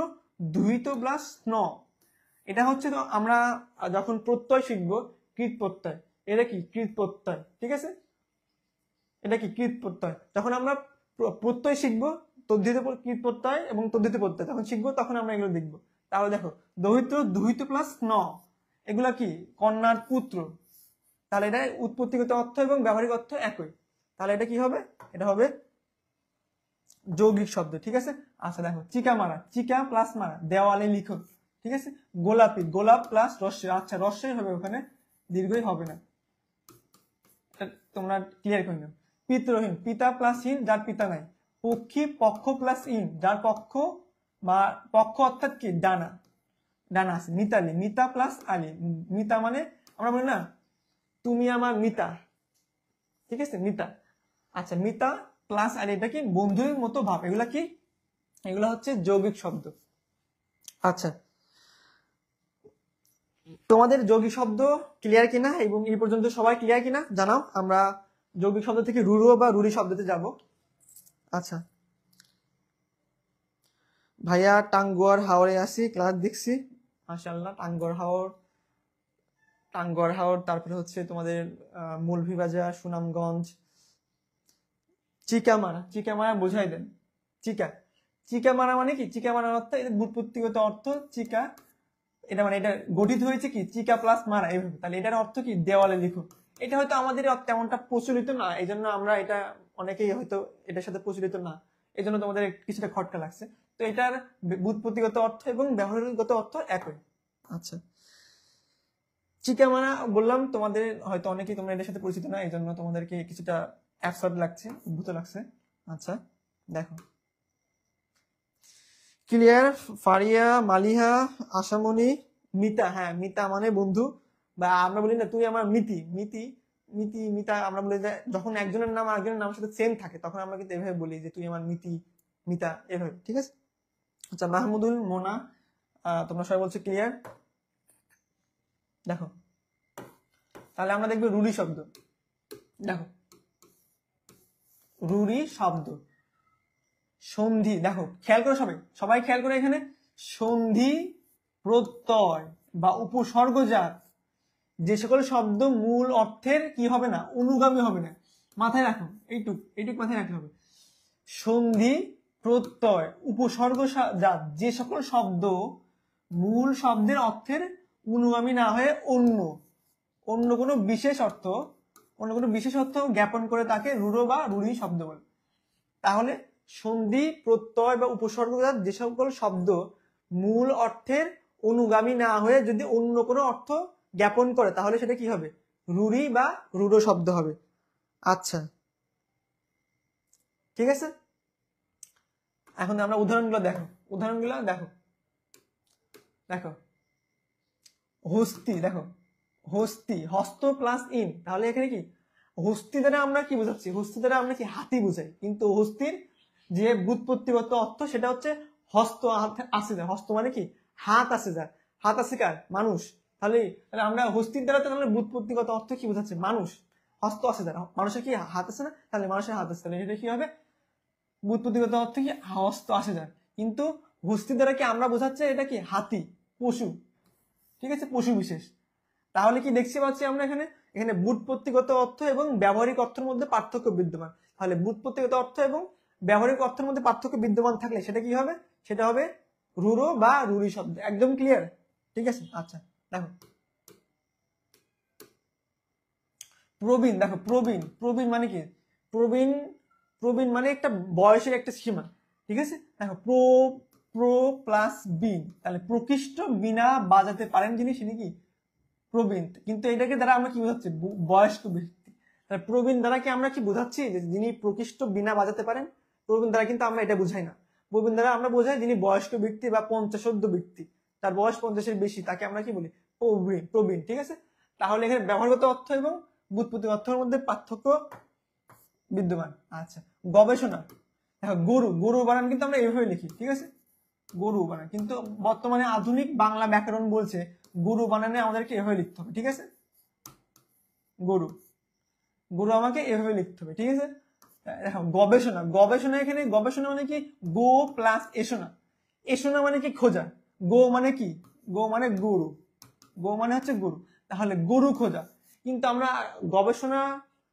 দুহিত প্লাস ন। এটা হচ্ছে তো আমরা যখন প্রত্যয় শিখবো, কৃত প্রত্যয়, এটা কি কৃত প্রত্যয়, ঠিক আছে, এটা কি কৃত প্রত্যয়। যখন আমরা প্রত্যয় শিখবো, তদ্ধিত কৃত প্রত্যয় এবং তদ্ধিত প্রত্যয় তখন শিখবো, তখন আমরা এগুলো দেখবো। তাহলে দেখো দৌহিত্র, দুহিত প্লাস ন, এগুলা কি কন্যার পুত্র, তাহলে এটা উৎপত্তিগত অর্থ এবং ব্যবহারিক অর্থ একই। তাহলে এটা কি হবে, এটা হবে যৌগিক শব্দ, ঠিক আছে। আচ্ছা দেখো চিকা মারা, চিকা প্লাস মারা, দেওয়ালে লিখো, ঠিক আছে। গোলাপি, গোলাপ প্লাস রস্যই, আচ্ছা রস্যই হবে ওখানে, দীর্ঘই হবে না, তোমরা ক্লিয়ার করে নাও। পিতরহীন, পিতা প্লাস হীন, যার পিতা নাই। পক্ষী, পক্ষ প্লাস ইন, যার পক্ষ বা পক্ষ অর্থাৎ কি ডানা, ডানা আছে। মিতালি, মিতা প্লাস আলী, মিতা মানে আমরা বলি না তুমি আমার মিতা, ঠিক আছে, মিতা। আচ্ছা মিতা প্লাস আলী, এটা কি বন্ধুর মতো ভাব, এগুলা কি, এগুলা হচ্ছে যৌগিক শব্দ। আচ্ছা তোমাদের যৌগিক শব্দ ক্লিয়ার কিনা এবং এই পর্যন্ত সবাই ক্লিয়ার কিনা জানাও, আমরা যৌগিক শব্দ থেকে রুরো বা রুরি শব্দতে যাব। আচ্ছা ভাইয়া টাঙ্গুয়ার হাওরে আসি, ক্লাস দেখছি, মাশাআল্লাহ। টাঙ্গুয়ার হাওর, টাঙ্গুয়ার হাওর, তারপরে হচ্ছে তোমাদের মৌলভীবাজার, সুনামগঞ্জ। চিকামারা, চিকামারা বোঝাই দেন, চিকা, চিকামারা মানে কি, চিকামারার অর্থ, এটা ব্যুৎপত্তিগত অর্থ চিকা, এটা মানে এটা গঠিত হয়েছে কি চিকা প্লাস মারা এইভাবে, তাহলে এটার অর্থ কি দেওয়ালে লিখো। এটা হয়তো আমাদের তেমনটা প্রচলিত না, এই জন্য আমরা এটা অনেকেই হয়তো এটার সাথে প্রচলিত না, এই জন্য তোমাদের কিছুটা খটকা লাগছে। তো এটার ব্যুৎপত্তিগত অর্থ এবং ব্যবহারিকগত অর্থ একই। আচ্ছা চিকা মারা বললাম, তোমাদের হয়তো অনেকেই তোমরা এটার সাথে পরিচিত না, এই জন্য তোমাদেরকে কিছুটা অ্যাবসার্ড লাগছে, উদ্ভূত লাগছে। আচ্ছা দেখো ক্লিয়ার। ফারিয়া, মালিহা, আশামণি, মিতা, হ্যাঁ মিতা মানে বন্ধু, বা আমরা বলি না তুই আমার মিতি, মিতি, মিতি, মিতা, আমরা বলি যে যখন একজনের নাম আরেকজনের নামের সাথে সেম থাকে তখন আমরা কিন্তু এভাবে বলি যে তুই আমার মিতি, মিতা, এভাবে, ঠিক আছে। আচ্ছা মাহমুদুল, মোনা, তোমরা সবাই বলছো ক্লিয়ার। দেখো তাহলে আমরা দেখবো রুরি শব্দ, দেখো রুরি শব্দ, সন্ধি, দেখো খেয়াল করো সবাই, সবাই খেয়াল করো এখানে, সন্ধি প্রত্যয় বা উপসর্গজাত যে সকল শব্দ মূল অর্থের কি হবে না, অনুগামী হবে না, মাথায় রাখো এইটুক, এইটুক মাথায় রাখতে হবে। সন্ধি প্রত্যয় উপসর্গজাত যে সকল শব্দ মূল শব্দের অর্থের অনুগামী না হয়ে অন্য অন্য কোনো বিশেষ অর্থ, অন্য কোনো বিশেষ অর্থ জ্ঞাপন করে তাকে রূঢ় বা রূঢ়ি শব্দ বলে। তাহলে সন্ধি প্রত্যয় বা উপসর্গজাত যে সকল শব্দ মূল অর্থের অনুগামী না হয়ে যদি অন্য কোনো অর্থ জ্ঞাপন করে তাহলে সেটা কি হবে, রূঢ়ি বা রূঢ় শব্দ হবে। আচ্ছা ঠিক আছে, এখন আমরা উদাহরণগুলো দেখো, উদাহরণগুলো দেখো, দেখো হস্তি, দেখো হস্তি, হস্ত প্লাস ইন, তাহলে এখানে কি হস্তি দ্বারা আমরা কি বোঝাচ্ছি, হস্তি দ্বারা আমরা কি হাতি বুঝাই, কিন্তু হস্তির যে ব্যুৎপত্তিগত অর্থ সেটা হচ্ছে হস্ত আছে যার, হস্ত মানে কি হাত আছে যার, হাত আছে কার, মানুষ। তাহলে আমরা হস্তির দ্বারা তাহলে ব্যুৎপত্তিগত অর্থ কি বোঝাচ্ছে, মানুষ, হস্ত আছে যার, মানুষের কি হাত আছে না, তাহলে মানুষের হাত আছে, তাহলে এটা কি হবে ব্যুৎপত্তিগত অর্থ কি হস্ত আছে যার। কিন্তু হস্তির দ্বারা কি আমরা বোঝাচ্ছে এটা কি হাতি, পশু, ঠিক আছে, পশু বিশেষ। তাহলে কি দেখতে পাচ্ছি আমরা এখানে, এখানে ব্যুৎপত্তিগত অর্থ এবং ব্যবহারিক অর্থের মধ্যে পার্থক্য বিদ্যমান। তাহলে ব্যুৎপত্তিগত অর্থ এবং ব্যবহারিক অর্থের মধ্যে পার্থক্য বিদ্যমান থাকলে সেটা কি হবে, সেটা হবে রূঢ় বা রূঢ়ি শব্দ। একদম ক্লিয়ার, ঠিক আছে। আচ্ছা দেখো প্রবীণ, দেখো প্রবীণ, প্রবীণ মানে কি, প্রবীণ, প্রবীণ মানে একটা বয়সের একটা সীমা, ঠিক আছে। দেখো প্রো, প্রো প্লাস বিন, তাহলে প্রকৃষ্ট বিনা বাজাতে পারেন যিনি তিনি কি প্রবীণ। কিন্তু এটাকে দ্বারা আমরা কি বোঝাচ্ছি, বয়স্ক ব্যক্তি। তাহলে প্রবীণ দ্বারা কি আমরা কি বোঝাচ্ছি যে যিনি প্রকৃষ্ট বিনা বাজাতে পারেন, প্রবীণ দ্বারা কিন্তু আমরা এটা বুঝাই না। প্রবীণ দ্বারা আমরা বোঝাই যিনি বয়স্ক ব্যক্তি বা 50 ব্যক্তি, তার বয়স 50-এর বেশি, তাকে আমরা কি বলি প্রবীণ, প্রবীণ, ঠিক আছে। তাহলে এখানে ব্যবহারগত অর্থ এবং ব্যুৎপত্তি অর্থের মধ্যে পার্থক্য বিদ্যমান। আচ্ছা গবেষণা, দেখো গরু, গরু বানান কিন্তু আমরা এইভাবে লিখি, ঠিক আছে, গরু বানান, কিন্তু বর্তমানে আধুনিক বাংলা ব্যাকরণ বলছে গরু বানানে আমাদেরকে এভাবে লিখতে হবে, ঠিক আছে, গরু, গরু আমাকে এভাবে লিখতে হবে, ঠিক আছে। দেখো গবেষণা, গবেষণা এখানে গবেষণা মানে কি গো প্লাস এসোনা, এসোনা মানে কি খোঁজা, গো মানে কি, গো মানে গরু, গো মানে হচ্ছে গরু, তাহলে গরু খোঁজা। কিন্তু আমরা গবেষণা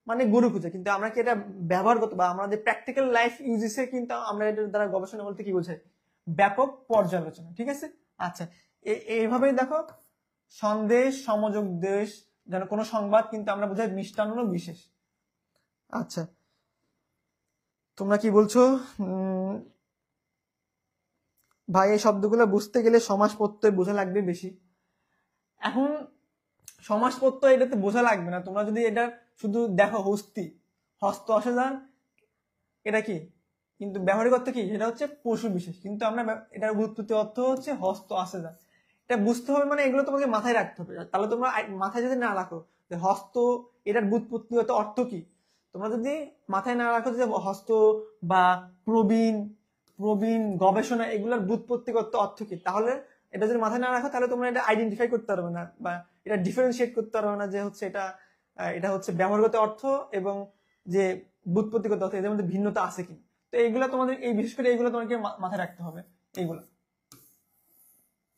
মানে গরু খোঁজা, কিন্তু আমরা কি এটা ব্যবহার করতে বা আমাদের প্র্যাকটিক্যাল লাইফ ইউজেসে কিন্তু আমরা এটার দ্বারা গবেষণা বলতে কি বোঝাই, ব্যাপক পর্যালোচনা। ঠিক আছে, আচ্ছা এইভাবেই দেখো সন্দেশ সমযোগ দেশ, যেন কোনো সংবাদ কিন্তু আমরা বোঝাই মিষ্টান্ন বিশেষ। আচ্ছা তোমরা কি বলছো ভাই এই শব্দগুলো বুঝতে গেলে সমাস প্রত্যয় বোঝা লাগবে বেশি। এখন সমাস প্রত্যয় এটাতে বোঝা লাগবে না, তোমরা যদি এটা শুধু দেখো হস্তি হস্ত আসে যান, এটা কি কিন্তু ব্যবহারিক অর্থ কি, সেটা হচ্ছে পশু বিশেষ, কিন্তু আমরা এটার ব্যুৎপত্তি অর্থ হচ্ছে হস্ত আসে যান। এটা বুঝতে হবে, মানে এগুলো তোমাকে মাথায় রাখতে হবে। তাহলে তোমরা মাথায় যদি না রাখো যে হস্ত এটার ব্যুৎপত্তি অর্থ কি, তোমরা যদি মাথায় না রাখো যে হস্ত বা প্রবীণ, প্রবীণ গবেষণা এগুলোর ব্যুৎপত্তিগত অর্থ কি, তাহলে এটা যদি মাথায় না রাখো তাহলে তোমরা এটা আইডেন্টিফাই করতে পারবে না বা এটা ডিফারেন্সিয়েট করতে পারবে না যে হচ্ছে এটা হচ্ছে ব্যবহারগত অর্থ এবং যে ব্যুৎপত্তিগত অর্থ এদের মধ্যে ভিন্নতা আছে কি। তো এইগুলা তোমাদের এই বিশেষ করে এইগুলো তোমাকে মাথায় রাখতে হবে,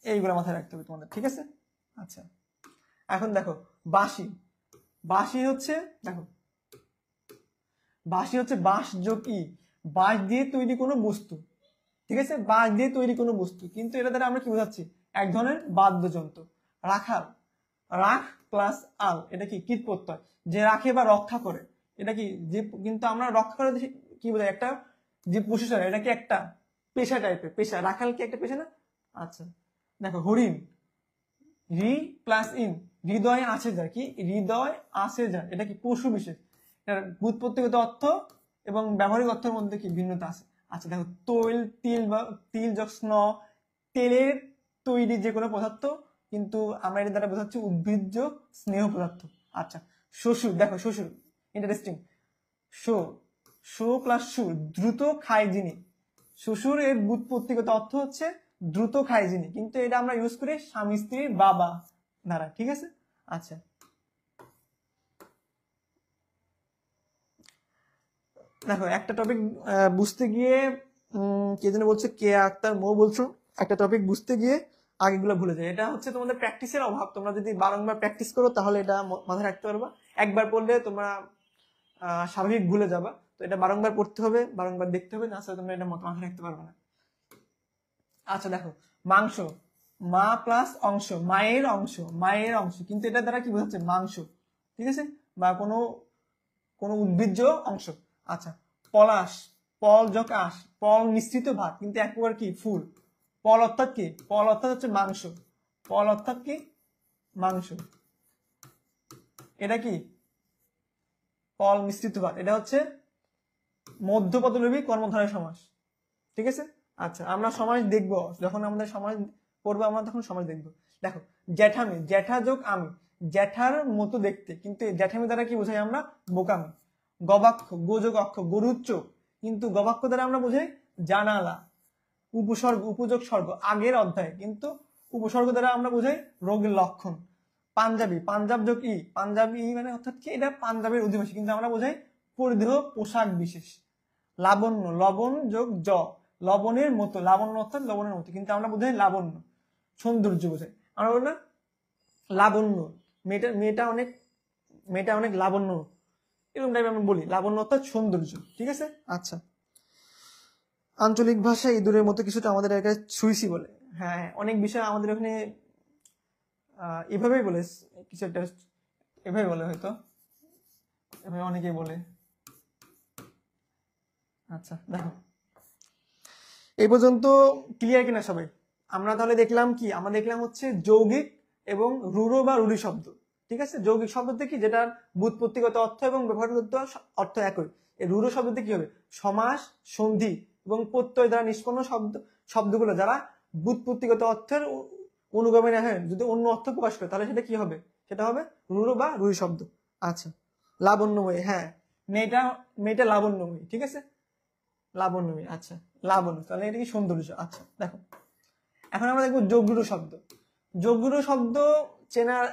এইগুলা মাথায় রাখতে হবে তোমাদের। ঠিক আছে, আচ্ছা এখন দেখো বাঁশি, বাঁশি হচ্ছে দেখো বাঁশি হচ্ছে বাঁশ যোগ ই, বাঁশ দিয়ে তৈরি কোনো বস্তু। ঠিক আছে, বাঁশ দিয়ে তৈরি কোনো বস্তু, কিন্তু এটা দ্বারা আমরা কি বোঝাচ্ছি, এক ধরনের বাদ্যযন্ত্র। রাখাল, রাখ প্লাস আল, এটা কি কীট প্রত্যয়, যে রাখে বা রক্ষা করে, এটা কি যে, কিন্তু আমরা রক্ষা করে কি বোঝায়, একটা যে প্রসেসর, এটা কি একটা পেশা টাইপের, পেশা, রাখাল কি একটা পেশা না। আচ্ছা দেখো হরিণ, রি প্লাস ইন, হৃদয় আছে যা, কি হৃদয় আছে যা, এটা কি পশু বিশেষ, এটার ব্যুৎপত্তিগত অর্থ এবং ব্যবহারিক অর্থের মধ্যে কি ভিন্নতা আছে। আচ্ছা দেখো তৈল, তিল বা তিল যোগ স্ন, তেলের তৈরি যে কোনো পদার্থ, কিন্তু আমরা এর দ্বারা বোঝাচ্ছি উদ্ভিজ্জ স্নেহ পদার্থ। আচ্ছা শ্বশুর, দেখো শ্বশুর ইন্টারেস্টিং, শো প্লাস সু, দ্রুত খায় যিনি, শ্বশুর এর ব্যুৎপত্তিগত অর্থ হচ্ছে দ্রুত খায় যিনি, কিন্তু এটা আমরা ইউজ করি স্বামী স্ত্রীর বাবা দ্বারা। ঠিক আছে, আচ্ছা দেখো একটা টপিক বুঝতে গিয়ে কে যেন বলছে, কে আক্তার মো বলছো, একটা টপিক বুঝতে গিয়ে আগেগুলো ভুলে যায়, এটা হচ্ছে তোমাদের প্র্যাকটিসের অভাব। তোমরা যদি বারংবার প্র্যাকটিস করো তাহলে এটা মাথায় রাখতে পারবা, একবার পড়লে তোমরা স্বাভাবিক ভুলে যাবা। তো এটা বারংবার পড়তে হবে, বারংবার দেখতে হবে, না তোমরা এটা মাথায় রাখতে পারবে না। আচ্ছা দেখো মাংস, মা প্লাস অংশ, মায়ের অংশ, মায়ের অংশ, কিন্তু এটা দ্বারা কি বোঝাচ্ছে মাংস। ঠিক আছে, বা কোনো কোনো উদ্ভিজ্জ অংশ। আচ্ছা পলাশ, পল যোগ আশ, পল মিশ্রিত ভাত, কিন্তু এক প্রকার কি ফুল, পল অর্থাৎ কি, পল অর্থাৎ হচ্ছে মাংস, পল অর্থাৎ কি মাংস, এটা কি পল মিশ্রিত ভাত, এটা হচ্ছে মধ্যপদলোপী কর্মধারয় সমাস। ঠিক আছে, আচ্ছা আমরা সমাজ দেখব, যখন আমাদের সমাজ পড়বো আমরা তখন সমাজ দেখবো। দেখো জ্যাঠামি, জ্যাঠা যোগ আমি, জ্যাঠার মতো দেখতে, কিন্তু জ্যাঠামি দ্বারা কি বোঝাই আমরা, বোকামি। গবাক্ষ, গোযোগ অক্ষ, গরুর চোখ, কিন্তু গবাক্ষ দ্বারা আমরা বোঝাই জানালা। উপসর্গ, উপযোগ সর্গ আগের অধ্যায়, কিন্তু উপসর্গ দ্বারা আমরা বোঝাই রোগের লক্ষণ। পাঞ্জাবি, পাঞ্জাব যোগ ই, পাঞ্জাবি মানে অর্থাৎ কি, এটা পাঞ্জাবের অধিবাসী, কিন্তু আমরা বোঝাই পরিধেয় পোশাক বিশেষ। লাবণ্য, লবণ যোগ জ, লবণের মতো, লাবণ্য অর্থাৎ লবণের মতো, কিন্তু আমরা বোঝাই লাবণ্য, সৌন্দর্য বোঝাই। আমরা বলি না লাবণ্য, মেয়েটা অনেক লাবণ্য, এরকম টাইপের আমরা বলি, লাবণ্য অর্থাৎ সৌন্দর্য। ঠিক আছে, আচ্ছা আঞ্চলিক ভাষা ইঁদুরের মতো কিছুটা আমাদের এলাকায় ছুঁইছি বলে, হ্যাঁ অনেক বিষয় আমাদের ওখানে এভাবেই বলে, কিছু একটা এভাবে বলে, হয়তো এভাবে অনেকেই বলে। আচ্ছা দেখো এই পর্যন্ত ক্লিয়ার কিনা সবাই? আমরা তাহলে দেখলাম কি, আমরা দেখলাম হচ্ছে যৌগিক এবং রূঢ় বা রূঢ়ি শব্দ। ঠিক আছে, যৌগিক শব্দতে কি, যেটার ব্যুৎপত্তিগত অর্থ এবং ব্যবহারগত অর্থ একই। এই রূঢ় শব্দতে কি হবে, সমাস, সন্ধি এবং প্রত্যয় দ্বারা নিষ্পন্ন শব্দগুলো যারা ব্যুৎপত্তিগত অর্থের অনুগামী না হয়, যদি অন্য অর্থ প্রকাশ করে তাহলে সেটা কি হবে, সেটা হবে রূঢ় বা রূঢ়ি শব্দ। আচ্ছা লাবণ্যময়ী, হ্যাঁ মেয়েটা লাবণ্যময়ী। ঠিক আছে, লাবণ্যময়ী, আচ্ছা লাবণ্য, তাহলে এটা কি সৌন্দর্য। আচ্ছা দেখো এখন আমরা দেখবো যোগগুরু শব্দ। যোগগুরু শব্দ চেনার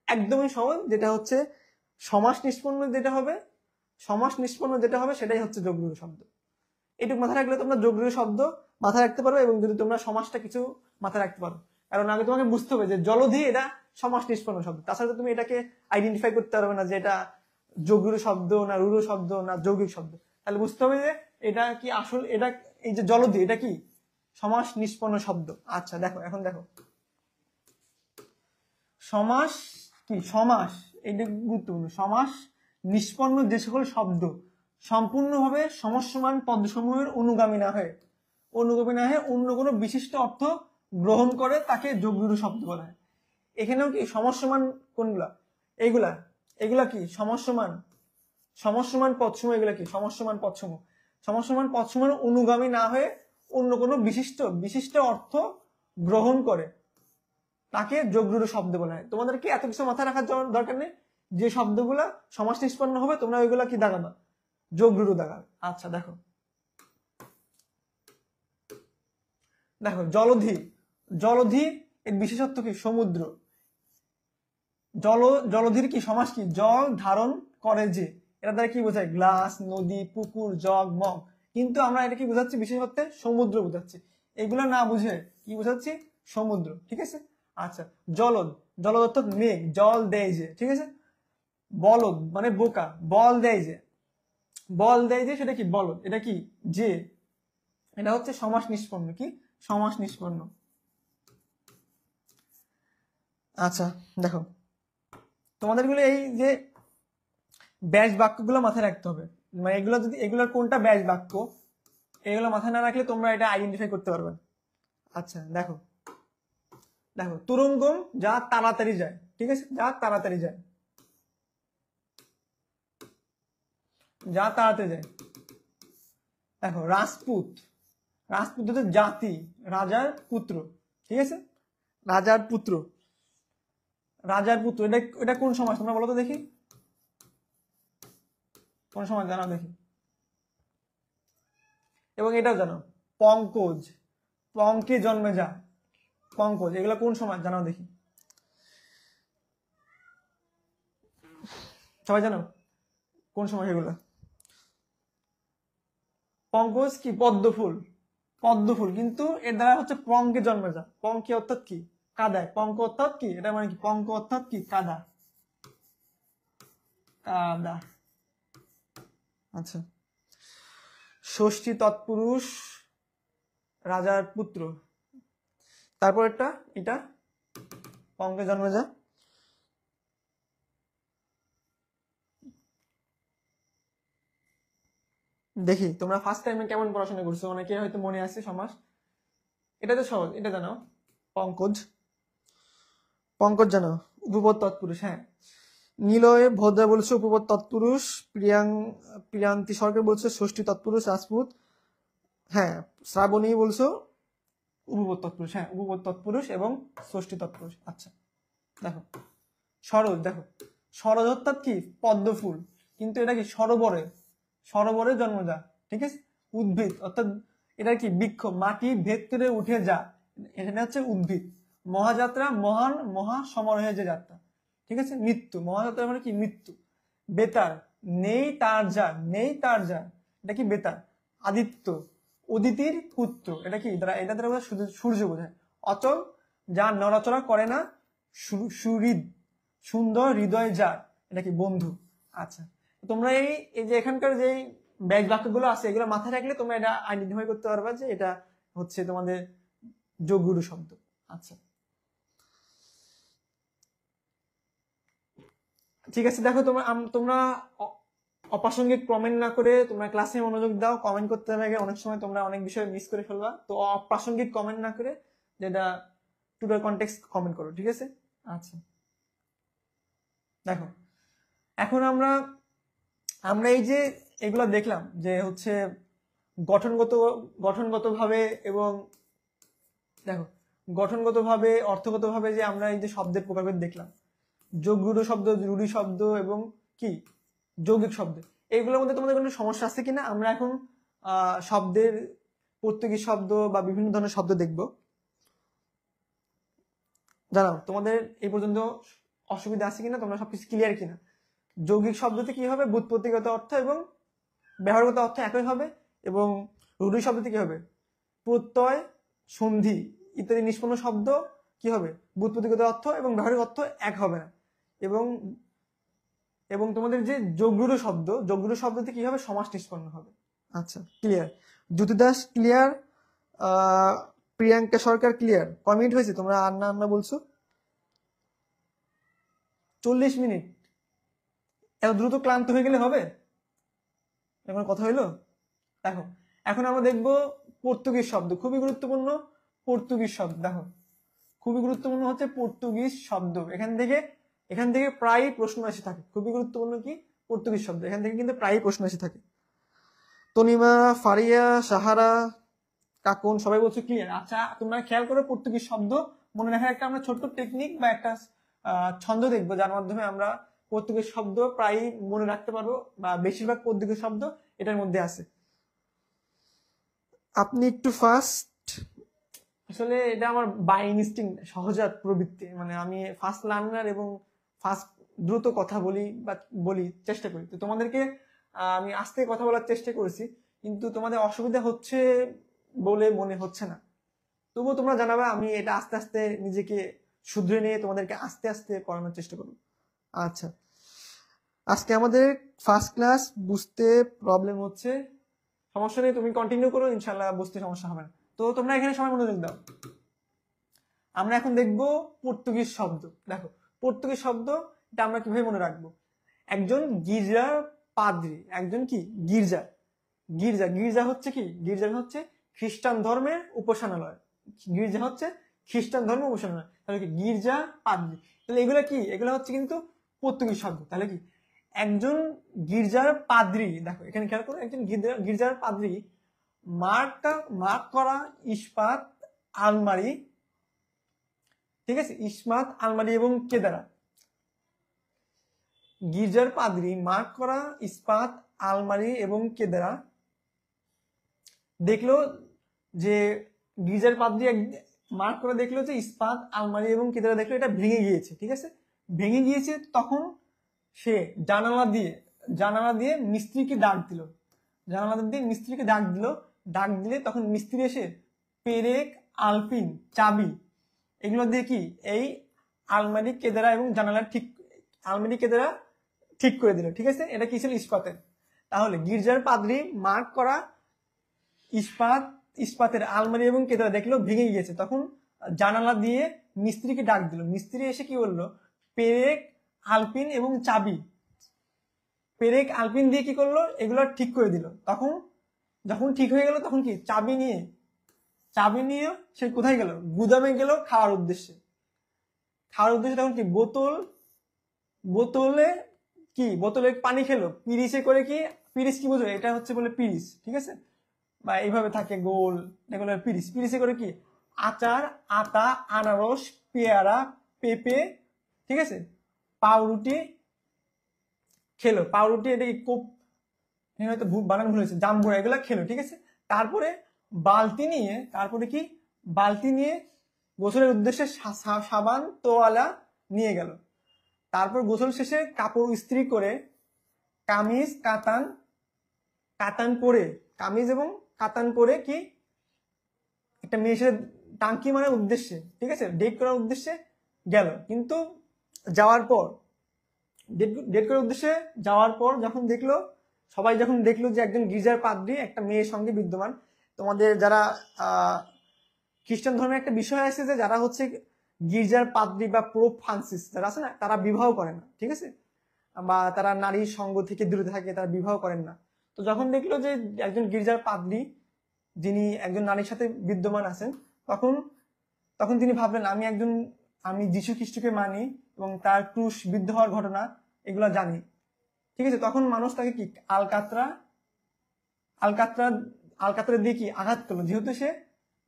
একদমই সহজ, যেটা হচ্ছে সমাস নিষ্পন্ন যেটা হবে সমাস নিষ্পন্ন যেটা হবে সেটাই হচ্ছে যোগরূঢ় শব্দ। এটুকু মাথায় রাখলে তোমরা যোগরূঢ় শব্দ মাথায় রাখতে পারো, এবং যদি তোমরা সমাসটা কিছু মাথায় রাখতে পারো। কারণ আগে তোমাকে বুঝতে হবে যে জলধি এটা সমাস নিষ্পন্ন শব্দ, তাছাড়া তুমি এটাকে আইডেন্টিফাই করতে পারবে না যে এটা যোগরূঢ় শব্দ না রূঢ় শব্দ না যৌগিক শব্দ। তাহলে বুঝতে হবে যে এটা কি আসল, এটা এই যে জলধি এটা কি সমাস নিষ্পন্ন শব্দ। আচ্ছা দেখো, এখন দেখো সমাস কি, সমাস এটা গুরুত্বপূর্ণ। সমাস নিষ্পন্ন যে সকল শব্দ সম্পূর্ণভাবে সমস্যমান পদসমূহের অনুগামী না হয়ে অন্য কোনো বিশিষ্ট অর্থ গ্রহণ করে তাকে যোগরূঢ় শব্দ বলা হয়। এখানেও কি সমস্যমান কোনগুলা, এগুলা কি সমস্যমান পদসমূহ, এগুলা কি সমস্যমান পদসমূহের অনুগামী না হয়ে অন্য কোনো বিশিষ্ট অর্থ গ্রহণ করে তাকে যোগরূঢ় শব্দ বলা হয়। তোমাদেরকে এত কিছু মাথায় রাখার দরকার নেই, যে শব্দগুলা সমাস নিষ্পন্ন হবে তোমরা ওইগুলা কি দাগাবা, যোগরূঢ় দাগাবে। আচ্ছা দেখো জলধি এর বিশেষত্ব কি, সমুদ্র। জলধির কি সমাস কি, জল ধারণ করে যে, এটা দ্বারা কি বোঝায়, গ্লাস, নদী, পুকুর, জগ, মগ। কিন্তু আমরা এটা কি বোঝাচ্ছি, বিশেষত্বে সমুদ্র বোঝাচ্ছি। এগুলা না বুঝে কি বোঝাচ্ছি, সমুদ্র। ঠিক আছে। আচ্ছা জলদ অর্থাৎ মেঘ, জল দেয় যে। ঠিক আছে। বলদ মানে বোকা, বল দেয় যে সেটা কি বলদ, এটা কি যে, এটা হচ্ছে সমাস নিষ্পন্ন, কি সমাস নিষ্পন্ন। আচ্ছা দেখো তোমাদেরগুলো এই যে ব্যাস বাক্যগুলো মাথায় রাখতে হবে, মানে এগুলোর কোনটা ব্যাস বাক্য, এগুলো মাথায় না রাখলে তোমরা এটা আইডেন্টিফাই করতে পারবে। আচ্ছা দেখো তুরঙ্গম যা তাড়াতাড়ি যায়। ঠিক আছে, যা তাড়াতাড়ি যায়। দেখো রাজপুত হচ্ছে জাতি, রাজার পুত্র। ঠিক আছে, রাজার পুত্র এটা কোন সমাস তোমরা বলো তো দেখি, কোন সমাস জানাও দেখি। এবং এটাও জানো, পঙ্কে জন্মে যা, পঙ্কজ, এগুলো কোন সমাস জানাও দেখি, সবাই জানো কোন সমাস এগুলো। পঙ্কজ কি পদ্মফুল, কিন্তু এর দ্বারা হচ্ছে পঙ্কে জন্মে যা। পঙ্কে অর্থাৎ কি, কাদায়। পঙ্ক অর্থাৎ কি, এটা মানে কি, পঙ্ক অর্থাৎ কি, কাদা। আচ্ছা ষষ্ঠী তৎপুরুষ, রাজার পুত্র। তারপর এটা পঙ্কে জন্মে যা। দেখি তোমরা ফার্স্ট টাইমে কেমন পড়াশোনা করছো, অনেকে হয়তো মনে আছে সমাস। এটা তো সহজ, এটা জানো, পঙ্কজ জানো, উপপদ তৎপুরুষ। হ্যাঁ, নীলয়ে ভদ্রা বলছে উপপদ তৎপুরুষ, প্রিয়ান্তি সরকার বলছে ষষ্ঠী তৎপুরুষ রাজপুত। হ্যাঁ, শ্রাবণী বলছো উপপদ তৎপুরুষ। হ্যাঁ, উপপদ তৎপুরুষ এবং ষষ্ঠী তৎপুরুষ। আচ্ছা দেখো সরোজ অর্থাৎ কি, পদ্মফুল, কিন্তু এটা কি সরোবরে জন্মজা। ঠিক আছে। উদ্ভিদ অর্থাৎ এটা কি, বৃক্ষ, মাটি ভেদ করে উঠে যা, এখানে হচ্ছে উদ্ভিদ। মহাযাত্রা মহা সমারোহে যে যাত্রা। ঠিক আছে। মৃত্যু, মহাযাত্রা মানে কি, মৃত্যু। বেতার, নেই তার যা, এটা কি বেতার। আদিত্য, অদিতির পুত্র, এটা কি, এটা দ্বারা সূর্য বোঝায়। অচল, যা নড়াচড়া করে না। সুহৃদ, সুন্দর হৃদয় যার, এটা কি, বন্ধু। আচ্ছা তোমরা এই যে এখানকার যে ব্যাস বাক্যগুলো আছে, এগুলো মাথায় রাখলে তোমরা এটা আইডেন্টিফাই করতে পারবা যে এটা হচ্ছে তোমাদের যোগগুরু শব্দ। আচ্ছা ঠিক আছে। দেখো তোমরা অপ্রাসঙ্গিক কমেন্ট না করে তোমরা ক্লাসে মনোযোগ দাও। কমেন্ট করতে লাগে অনেক সময় তোমরা অনেক বিষয় মিস করে ফেলবা, তো অপ্রাসঙ্গিক কমেন্ট না করে যেটা টু দ্য কনটেক্সট কমেন্ট করো। ঠিক আছে। আচ্ছা দেখো এখন আমরা এই যে এগুলো দেখলাম যে হচ্ছে গঠনগতভাবে এবং দেখো গঠনগতভাবে অর্থগতভাবে যে আমরা এই যে শব্দের প্রকারভেদ দেখলাম, যোগরূঢ় শব্দ, রূঢ়ি শব্দ এবং কি যৌগিক শব্দ, এইগুলোর মধ্যে তোমাদের কোনো সমস্যা আছে কিনা? আমরা এখন শব্দের প্রত্যেকটি শব্দ বা বিভিন্ন ধরনের শব্দ দেখব। জানাও তোমাদের এই পর্যন্ত অসুবিধা আছে কিনা, তোমরা সবকিছু ক্লিয়ার কিনা। যৌগিক শব্দতে কি হবে, ব্যুৎপত্তিগত অর্থ এবং ব্যবহারগত অর্থ একই হবে, এবং রূঢ়ি শব্দতে কি হবে, প্রত্যয়, সন্ধি ইত্যাদি নিষ্পন্ন শব্দ কি হবে, ব্যুৎপত্তিগত অর্থ এবং ব্যবহারিক অর্থ এক হবে না। এবং এবং তোমাদের যে যোগরূঢ় শব্দতে কি হবে, সমাস নিষ্পন্ন হবে। আচ্ছা, ক্লিয়ার। জ্যোতি দাস ক্লিয়ার, প্রিয়াঙ্কা সরকার ক্লিয়ার। কমেন্ট হয়েছে, তোমরা আন্না বলছো। 40 মিনিট এত দ্রুত ক্লান্ত হয়ে গেলে হবে? এখন কথা হইলো। দেখো এখন আমরা দেখবো পর্তুগিজ শব্দ, খুবই গুরুত্বপূর্ণ পর্তুগিজ শব্দ। দেখো খুবই গুরুত্বপূর্ণ হচ্ছে পর্তুগিজ শব্দ, এখান থেকে প্রায় প্রশ্ন এসে থাকে। খুবই গুরুত্বপূর্ণ কি, পর্তুগিজ শব্দ, এখান থেকে কিন্তু প্রায় প্রশ্ন এসে থাকে। তনিমা, ফারিয়া, সাহারা, কাকুন সবাই বলছো ক্লিয়ার। আচ্ছা তোমরা খেয়াল করো, পর্তুগিজ শব্দ মনে রাখার একটা আমরা ছোট্ট টেকনিক বা একটা ছন্দ দেখবো, যার মাধ্যমে আমরা পর্তুগিজ শব্দ প্রায় মনে রাখতে পারবো, বা বেশিরভাগ পর্তুগিজ শব্দ এটার মধ্যে আছে। আপনি একটু ফাস্ট, আসলে এটা আমার বাই ইনস্টিংক্ট, সহজাত প্রবৃত্তি, মানে আমি ফাস্ট লার্নার এবং ফাস্ট দ্রুত কথা বলি চেষ্টা করি। তো তোমাদেরকে আমি আস্তে কথা বলার চেষ্টা করেছি, কিন্তু তোমাদের অসুবিধা হচ্ছে বলে মনে হচ্ছে না। তবুও তোমরা জানাবে, আমি এটা আস্তে আস্তে নিজেকে শুধরে নিয়ে তোমাদেরকে আস্তে আস্তে পড়ানোর চেষ্টা করব। আচ্ছা, আজকে আমাদের ফার্স্ট ক্লাস, বুঝতে প্রবলেম হচ্ছে, সমস্যা নেই, তুমি কন্টিনিউ করো, ইনশাল্লাহ বুঝতে সমস্যা হবে না। তো তোমরা এখানে সবাই মনোযোগ দাও। আমরা এখন দেখবো পর্তুগিজ শব্দ। দেখো পর্তুগিজ শব্দ এটা আমরা কিভাবে মনে রাখবো। একজন গির্জার পাদ্রী, একজন কি গির্জা হচ্ছে কি, গির্জা হচ্ছে খ্রিস্টান ধর্মের উপাসনালয়, গির্জা হচ্ছে খ্রিস্টান ধর্মের উপাসনালয়। তাহলে কি গির্জা পাদ্রী, তাহলে এগুলো কি, এগুলো হচ্ছে কিন্তু পর্তুগিজ শব্দ। তাহলে কি একজন গির্জার পাদ্রী, দেখো এখানে খেয়াল করো, একজন গির্জার পাদ্রী মার্ক করা ইস্পাত আলমারি, ঠিক আছে, ইস্পাত আলমারি এবং কেদারা। গির্জার পাদ্রী মার্ক করা ইস্পাত আলমারি এবং কেদারা দেখলো, যে গির্জার পাদ্রী মার্ক করে দেখলো যে ইস্পাত আলমারি এবং কেদারা দেখলো এটা ভেঙে গিয়েছে, ঠিক আছে, ভেঙে গিয়েছে। তখন সে জানালা দিয়ে মিস্ত্রিকে ডাক দিল, ডাক দিলে তখন মিস্ত্রি এসে পেরেক, আলপিন, চাবি এগুলো দিয়ে কি এই আলমারি কেদারা এবং জানালা ঠিক করে দিল, ঠিক আছে। এটা কি ছিল, ইস্পাতের। তাহলে গির্জার পাদ্রী মার্ক করা ইস্পাতের আলমারি এবং কেদারা দেখলো ভেঙে গিয়েছে, তখন জানালা দিয়ে মিস্ত্রিকে ডাক দিল। মিস্ত্রি এসে কি বললো, পেরেক, আলপিন এবং চাবি, পেরেক আলপিন দিয়ে কি করলো, এগুলো ঠিক করে দিল। যখন ঠিক হয়ে গেল, তখন কি চাবি নিয়ে সে কোথায় গেল, গুদামে গেল খাওয়ার উদ্দেশ্যে। তখন কি বোতলে পানি খেলো, পিরিচে করে কি, পিরিচ কি বুঝো, এটা হচ্ছে বলে পিরিচ, ঠিক আছে, বা এইভাবে থাকে গোল, এগুলো পিরিচে করে কি আচার, আতা, আনারস, পেয়ারা, পেঁপে, ঠিক আছে, পাউরুটি খেলো। পাউরুটি এটা কি কোপ, হয়তো বানান ভুল হয়েছে, জাম্বুরা, এগুলো খেলো, ঠিক আছে। তারপরে বালতি নিয়ে গোসলের উদ্দেশ্যে সাবান, তোয়ালা নিয়ে গেল। তারপর গোসল শেষে কাপড় ইস্ত্রি করে কামিজ এবং কাতান পরে কি একটা মেয়ের সাথে টাঙ্কি মারার উদ্দেশ্যে, ঠিক আছে, ডেট করার উদ্দেশ্যে গেল। কিন্তু যাওয়ার পর সবাই যখন দেখলো যে একজন গির্জার পাদ্রী একটা মেয়ের সঙ্গে বিদ্যমান। তোমাদের যারা খ্রিস্টান ধর্মের একটা বিষয় আছে যে যারা হচ্ছে গির্জার পাদ্রী বা পোপ ফ্রান্সিস যারা আছে না, তারা বিবাহ করে না, ঠিক আছে, বা তারা নারীর সঙ্গ থেকে দূরে থাকে, তারা বিবাহ করেন না। তো যখন দেখলো যে একজন গির্জার পাদ্রী যিনি একজন নারীর সাথে বিদ্যমান আছেন, তখন তিনি ভাবলেন, আমি যীশু খ্রিস্টকে মানি এবং তার ক্রুশ বিদ্ধ হওয়ার ঘটনা এগুলা জানি, ঠিক আছে। তখন মানুষ তাকে কি আলকাতরা দিয়ে কি আঘাত করলো, যেহেতু সে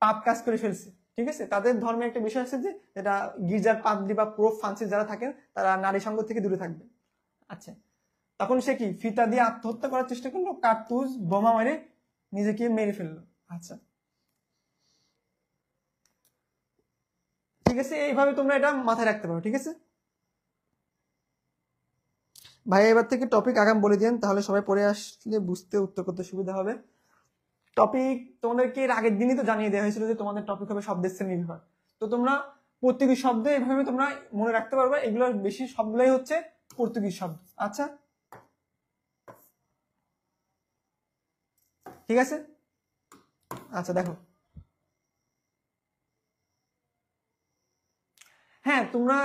পাপ কাজ করে ফেলছে, ঠিক আছে। তাদের ধর্মে একটা বিষয় আছে যে যেটা গির্জার পাদ্রী বা পোপ ফ্রান্সিস যারা থাকেন তারা নারী সঙ্গ থেকে দূরে থাকবে। আচ্ছা, তখন সে কি ফিতা দিয়ে আত্মহত্যা করার চেষ্টা করলো, কার্তুজ বোমা মেরে নিজেকে মেরে ফেললো। আচ্ছা, ঠিক আছে, এইভাবে তোমরা এটা মাথায় রাখতে পারো, ঠিক আছে। ভাই এবার থেকে টপিক আগাম বলে দিন, তাহলে সবাই পড়ে আসলে বুঝতে উত্তর করতে সুবিধা হবে। টপিক তোমাদেরকে এর আগের দিনই তো জানিয়ে দেওয়া হয়েছিল যে তোমাদের টপিক হবে শব্দের শ্রেণীবিভাগ। তো তোমরা প্রত্যেকটি শব্দ এভাবে তোমরা মনে রাখতে পারবে, এগুলো বেশি সবগুলোই হচ্ছে পর্তুগিজ শব্দ। আচ্ছা ঠিক আছে। আচ্ছা দেখো, হ্যাঁ তোমরা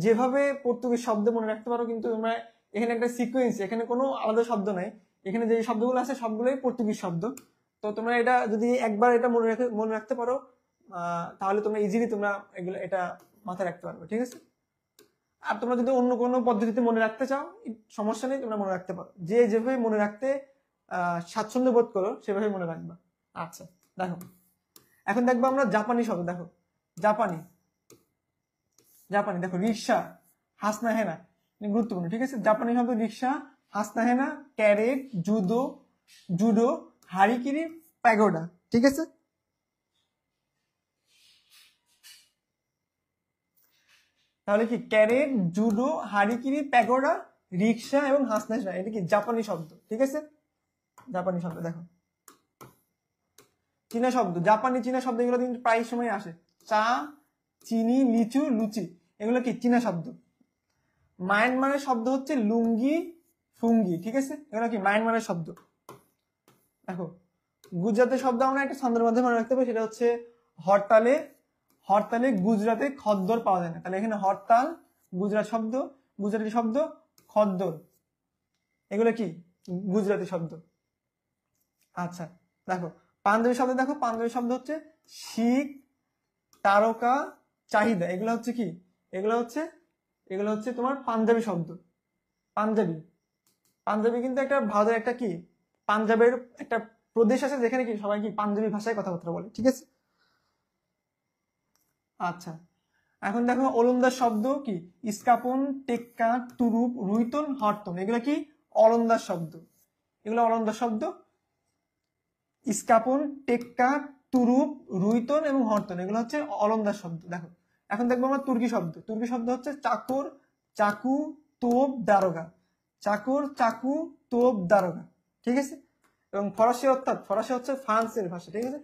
যেভাবে পর্তুগিজ শব্দ মনে রাখতে পারো, কিন্তু তোমরা এখানে একটা সিকোয়েন্স, এখানে কোনো আলাদা শব্দ নাই, এখানে যে শব্দগুলো আছে সবগুলোই পর্তুগিজ শব্দ। তো তোমরা এটা যদি একবার এটা মনে রাখতে পারো, তাহলে তোমরা ইজিলি তোমরা এগুলো এটা মাথায় রাখতে পারবে, ঠিক আছে। আর তোমরা যদি অন্য কোনো পদ্ধতিতে মনে রাখতে চাও, সমস্যা নেই, তোমরা মনে রাখতে পারো, যে যেভাবে মনে রাখতে স্বাচ্ছন্দ্য বোধ করো সেভাবে মনে রাখবা। আচ্ছা দেখো, এখন দেখবো আমরা জাপানি শব্দ। দেখো জাপানি, জাপানি দেখো রিক্সা, হাসনা হেনা, গুরুত্বপূর্ণ, ঠিক আছে। জাপানি শব্দ রিক্সা, হাসনা হেনা, ক্যারেট, জুডো, জুডো, হারিকিরি, প্যাগোডা, ঠিক আছে। তাহলে কি ক্যারেট, জুডো, হারিকিরি, প্যাগোডা, রিক্সা এবং হাসনা হেনা, এটা কি জাপানি শব্দ, ঠিক আছে। জাপানি শব্দ দেখো, চীনা শব্দ, জাপানি চীনা শব্দ এগুলো কিন্তু প্রায় সময় আসে। চা, চিনি, লিচু, লুচি, এগুলো কি চীনা শব্দ। মায়ানমারের শব্দ হচ্ছে লুঙ্গি, ফুঙ্গি, ঠিক আছে, এগুলো কি মায়ানমারের শব্দ। দেখো গুজরাটের শব্দ আমরা একটা ছন্দের মধ্যে মনে রাখতে পারি, সেটা হচ্ছে হরতালে, হরতালে গুজরাটে খদ্দর পাওয়া যায় না, তাহলে এখানে হরতাল গুজরাট শব্দ, গুজরাটি শব্দ খদ্দর, এগুলো কি গুজরাটি শব্দ। আচ্ছা দেখো পাঞ্জাবি শব্দ, দেখো পাঞ্জাবি শব্দ হচ্ছে শিখ, তারকা, চাহিদা, এগুলো হচ্ছে কি, এগুলো হচ্ছে তোমার পাঞ্জাবি শব্দ। পাঞ্জাবি, পাঞ্জাবি কিন্তু একটা ভারতের একটা কি, পাঞ্জাবের একটা প্রদেশ আছে যেখানে কি সবাই কি পাঞ্জাবি ভাষায় কথাবার্তা বলে, ঠিক আছে। আচ্ছা এখন দেখো ওলন্দাজ শব্দ কি, ইস্কাপন, টেক্কা, তুরুপ, রুইতন, হরতন, এগুলো কি ওলন্দাজ শব্দ, এগুলো ওলন্দাজ শব্দ। ইস্কাপন, টেক্কা, তুরুপ, রুইতন এবং হরতন, এগুলো হচ্ছে ওলন্দাজ শব্দ। দেখো এখন দেখবো আমরা তুর্কি শব্দ। তুর্কি শব্দ হচ্ছে চাকর, চাকু, তোপ, দারোগা, চাকর, চাকু, তোপ, দারোগা, ঠিক আছে। এবং ফরাসি, অর্থাৎ ফরাসি হচ্ছে ফ্রান্সের ভাষা, ঠিক আছে।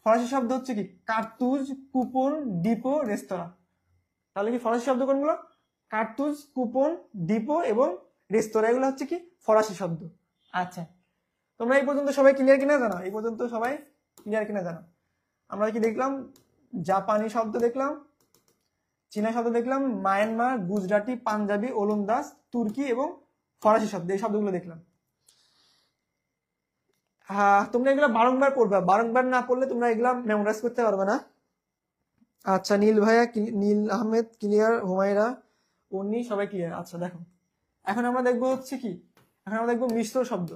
ফরাসি শব্দ হচ্ছে কি কার্তুজ, কুপন, ডিপো, রেস্তোরাঁ, তাহলে কি ফরাসি শব্দ কোনগুলো, কার্তুজ, কুপন, ডিপো এবং রেস্তোরাঁ, এগুলো হচ্ছে কি ফরাসি শব্দ। আচ্ছা তোমরা এই পর্যন্ত সবাই ক্লিয়ার কিনা জানো, এই পর্যন্ত সবাই ক্লিয়ার কিনা জানো। আমরা কি দেখলাম, জাপানি শব্দ দেখলাম, চীনা শব্দ দেখলাম, মায়ানমার, গুজরাটি, পাঞ্জাবি, ওলন্দাজ, তুর্কি এবং ফরাসি শব্দ, এই শব্দগুলো দেখলাম। তোমরা এগুলো বারংবার পড়বা, বারংবার না পড়লে তোমরা এগুলা মেমোরাইজ করতে পারবে না। আচ্ছা নীল ভাইয়া, নীল আহমেদ ক্লিয়ার, হুমায়রা, উনি সবাই ক্লিয়ার। আচ্ছা দেখো এখন আমরা দেখবো হচ্ছে কি, এখন আমরা দেখবো মিশ্র শব্দ।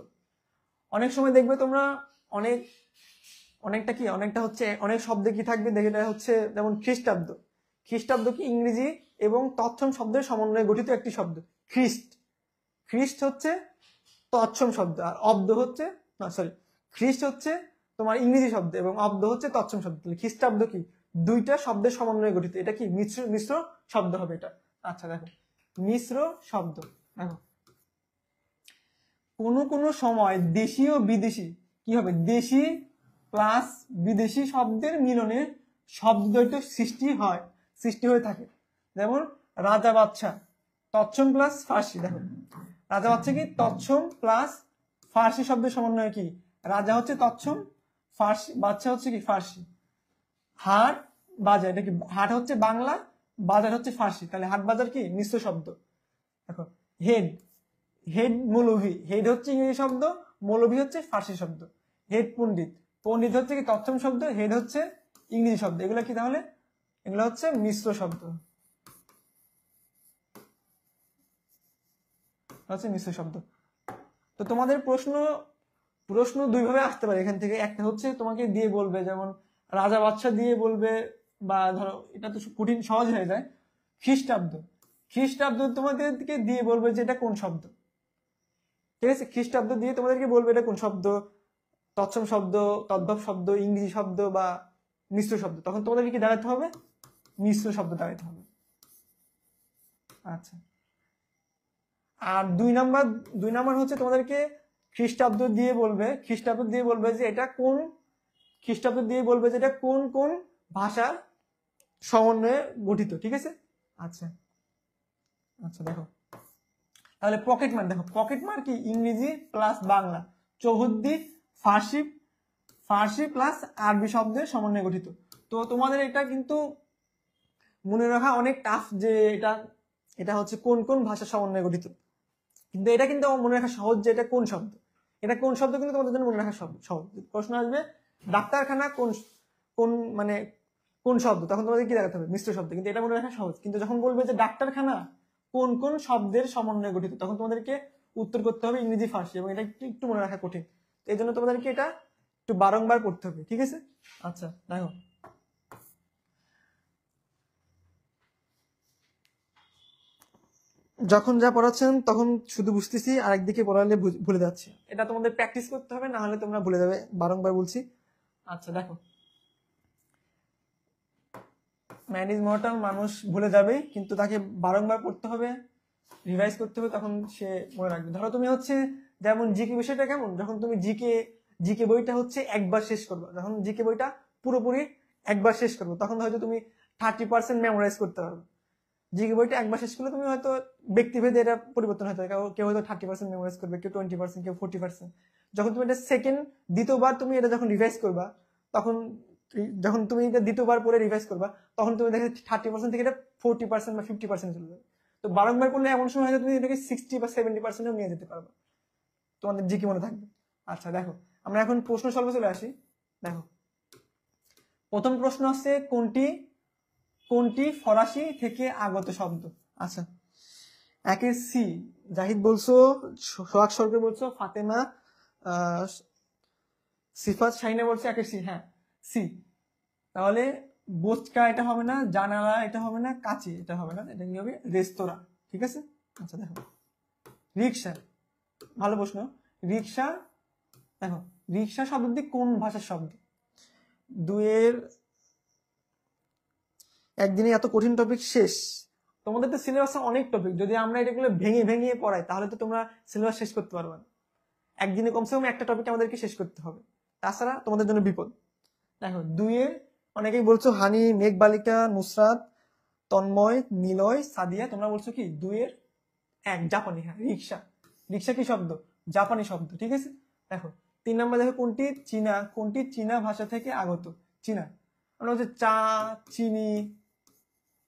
অনেক সময় দেখবে তোমরা অনেকটা হচ্ছে অনেক শব্দে কি থাকবে, দেখে এটা হচ্ছে যেমন খ্রিস্টাব্দ। খ্রিস্টাব্দ কি ইংরেজি এবং তৎসম শব্দের সমন্বয়ে গঠিত একটি শব্দ। খ্রিস্ট হচ্ছে তৎসম শব্দ, আর অব্দ হচ্ছে খ্রিস্ট হচ্ছে তোমার ইংরেজি শব্দ এবং অব্দ হচ্ছে তৎসম শব্দ। খ্রিস্টাব্দ কি দুইটা শব্দের সমন্বয়ে গঠিত, এটা কি মিশ্র শব্দ হবে এটা। আচ্ছা দেখো মিশ্র শব্দ, দেখো কোনো সময় দেশি ও বিদেশি কি হবে, দেশি প্লাস বিদেশি শব্দের মিলনে শব্দদ্বৈত সৃষ্টি হয়ে থাকে। যেমন রাজা বাদশা, তৎসম প্লাস ফার্সি, দেখো রাজা বাদশা কি তৎসম প্লাস ফার্সি শব্দের সমন্বয় কি, রাজা হচ্ছে তৎসম, ফার্সি বাদশা হচ্ছে কি ফার্সি। হাট বাজার, এটা কি হাট হচ্ছে বাংলা, বাজার হচ্ছে ফার্সি, তাহলে হাট বাজার কি মিশ্র শব্দ। দেখো হেড মৌলভী, হেড হচ্ছে ইংরেজি শব্দ, মৌলভী হচ্ছে ফার্সি শব্দ। হেড পণ্ডিত, পণ্ডিত হচ্ছে কি তৎসম শব্দ, হেড হচ্ছে ইংরেজি শব্দ, এগুলো কি তাহলে এগুলো হচ্ছে মিশ্র শব্দ, হচ্ছে মিশ্র শব্দ। তো তোমাদের প্রশ্ন দুইভাবে আসতে পারে এখান থেকে, একটা হচ্ছে তোমাকে দিয়ে বলবে যেমন রাজা বাদশা দিয়ে বলবে, বা ধরো এটা তো কঠিন সহজ হয়ে যায়, খ্রিস্টাব্দ তোমাদেরকে দিয়ে বলবে যে এটা কোন শব্দ, ঠিক আছে। খ্রিস্টাব্দ দিয়ে তোমাদেরকে বলবে এটা কোন শব্দ, তৎসম শব্দ, তদ্ভব শব্দ, ইংরেজি শব্দ বা মিশ্র শব্দ, তখন তোমাদেরকে কি দাঁড়াতে হবে, মিশ্র শব্দ দাঁড়াতে হবে। আচ্ছা আর দুই নাম্বার হচ্ছে তোমাদেরকে খ্রিস্টাব্দ দিয়ে বলবে যে এটা কোন খ্রিস্টাব্দ দিয়ে বলবে যে এটা কোন কোন ভাষার সমন্বয়ে গঠিত, ঠিক আছে। আচ্ছা আচ্ছা দেখো তাহলে পকেট মার, দেখো পকেট মার কি ইংরেজি প্লাস বাংলা, চৌহদ্দি ফার্সি প্লাস আরবি শব্দের সমন্বয়ে গঠিত। তো তোমাদের এটা কিন্তু মনে রাখা অনেক টাফ যে এটা হচ্ছে কোন কোন ভাষার সমন্বয়ে গঠিত, কিন্তু এটা কিন্তু মনে রাখা সহজ যে এটা কোন শব্দ কিন্তু তোমাদের জন্য মনে রাখা সহজ। প্রশ্ন আসবে ডাক্তারখানা কোন কোন মানে কোন শব্দ, তখন তোমাদের কি দেখাতে হবে মিশ্র শব্দ, কিন্তু এটা মনে রাখা সহজ। কিন্তু যখন বলবে যে ডাক্তারখানা কোন কোন শব্দের সমন্বয়ে গঠিত, তখন তোমাদেরকে উত্তর করতে হবে ইংরেজি ফার্সি, এবং এটা একটু মনে রাখা কঠিন। এই জন্য তোমাদেরকে এটা একটু বারংবার পড়তে হবে, ঠিক আছে। আচ্ছা দেখো যখন যা পড়াচ্ছেন তখন শুধু বুঝতেছি আর একদিকে পড়ালে ভুলে যাচ্ছি, এটা তোমাদের প্র্যাকটিস করতে হবে, না হলে তোমরা ভুলে যাবে, বারংবার বলছি। আচ্ছা দেখো ম্যান ইজ মর্টাল, মানুষ ভুলে যাবে, কিন্তু তাকে বারংবার পড়তে হবে, রিভাইজ করতে হবে, তখন সে মনে রাখবে। ধরো তুমি হচ্ছে যেমন জিকে বিষয়টা কেমন, যখন তুমি জিকে বইটা হচ্ছে একবার শেষ করবে, যখন জিকে বইটা পুরোপুরি একবার শেষ করবে, তখন হয়তো তুমি 30% মেমোরাইজ করতে পারবে। জিকে বইটা একবার শেষ করলে তুমি হয়তো ব্যক্তিভেদে এটা পরিবর্তন হতে হবে, কেউ হয়তো 30% মেমোরাইজ করবে, কেউ 20%, কেউ 40%। যখন তুমি এটা দ্বিতীয়বার তুমি এটা যখন রিভাইজ করবা, তখন যখন তুমি এটা দ্বিতীয়বার পরে রিভাইজ করবা, তখন তুমি দেখে 30% থেকে এটা 40% বা 50% চলে যাবে। তো বারংবার করলে এমন সময় হয়তো তুমি এটাকে 60 বা 70% নিয়ে যেতে পারবে, তোমাদের জিকে মনে থাকবে। আচ্ছা দেখো আমরা এখন প্রশ্ন সলভে চলে আসি। দেখো প্রথম প্রশ্ন আছে কোনটি ফরাসি থেকে আগত শব্দ। আচ্ছা একের সি, জাহিদ বলছো, সোহাগ সরকার বলছো, ফাতেমা সিফাত শাহিনা বলছে একের সি, হ্যাঁ সি। তাহলে বোচকা এটা হবে না, জানালা এটা হবে না, কাচি এটা হবে না, এটা কি হবে রেস্তোরাঁ, ঠিক আছে। আচ্ছা দেখো রিক্সা, ভালো প্রশ্ন। রিক্সা, দেখো রিক্সা শব্দটি কোন ভাষার শব্দ। দুয়ের একদিনে এত কঠিন টপিক শেষ, তোমাদের তো সিলেবাসে অনেক টপিক, যদি আমরা এটাগুলো ভেঙে ভেঙে পড়াই তাহলে তো তোমরা সিলেবাস শেষ করতে পারবে না। একদিনে কমসে কম একটা টপিক আমাদেরকে শেষ করতে হবে, তাছাড়া তোমাদের জন্য বিপদ। দেখো দুইয়ের অনেকেই বলছো হানি, মেঘবালিকা, নুসরাত, তন্ময়, নিলয়, সাদিয়া, তোমরা বলছো কি দুইয়ের এক জাপানি, হ্যাঁ রিক্সা কি শব্দ, জাপানি শব্দ, ঠিক আছে। দেখো 3 নম্বর দেখো কোনটি চীনা ভাষা থেকে আগত। চীনা মানে হচ্ছে চা, চিনি,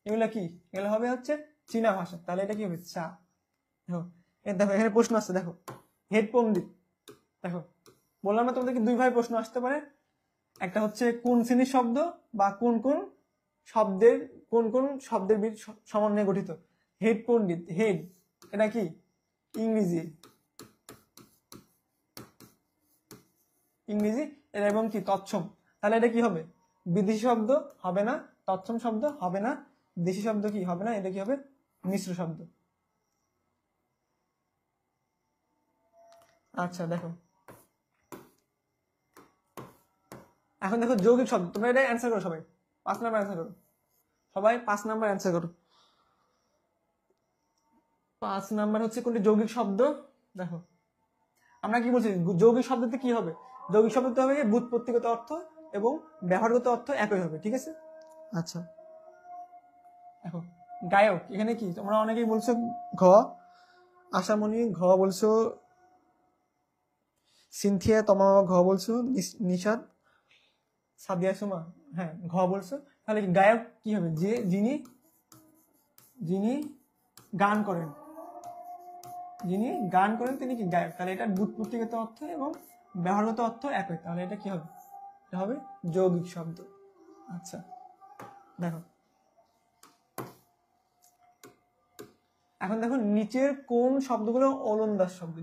এগুলা কি, এগুলো হবে হচ্ছে চীনা ভাষা, তাহলে এটা কি হবে চা। দেখো এখানে প্রশ্ন আসছে, দেখো হেড পণ্ডিত, দেখো বললাম না তোমাদেরকে দুই ভাই প্রশ্ন আসতে পারে, একটা হচ্ছে কোন শ্রেণীর শব্দ বা কোন কোন শব্দের সমন্বয়ে গঠিত। হেড পণ্ডিত, হেড এটা কি ইংরেজি এটা, এবং কি তৎসম, তাহলে এটা কি হবে বিদেশি শব্দ হবে না, তৎসম শব্দ হবে না, দেশি শব্দ কি হবে না, এটা কি হবে মিশ্র শব্দ। আচ্ছা দেখো এখন দেখো যৌগিক শব্দ, তোমরা এটা অ্যান্সার করো সবাই, 5 নাম্বার অ্যান্সার করো, সবাই 5 নাম্বার অ্যান্সার করো। 5 নাম্বার হচ্ছে কোনটি যৌগিক শব্দ। দেখো আমরা কি বলছি যৌগিক শব্দতে কি হবে, যৌগিক শব্দতে হবে ব্যুৎপত্তিগত অর্থ এবং ব্যবহারগত অর্থ একই হবে, ঠিক আছে। আচ্ছা দেখো গায়ক, এখানে কি তোমরা অনেকেই বলছো ঘ, আশামণি ঘ বলছো, সিনথিয়া তোমা ঘ বলছো, নিশাদ, সাদিয়া সুমা হ্যাঁ ঘ বলছো, তাহলে গায়ক কি হবে যে যিনি গান করেন, তিনি কি গায়ক, তাহলে এটা ব্যুৎপত্তিগত অর্থ এবং ব্যবহারগত অর্থ একই, তাহলে এটা কি হবে, এটা হবে যৌগিক শব্দ। আচ্ছা দেখো এখন দেখো নিচের কোন শব্দগুলো ওলন্দাজ শব্দ,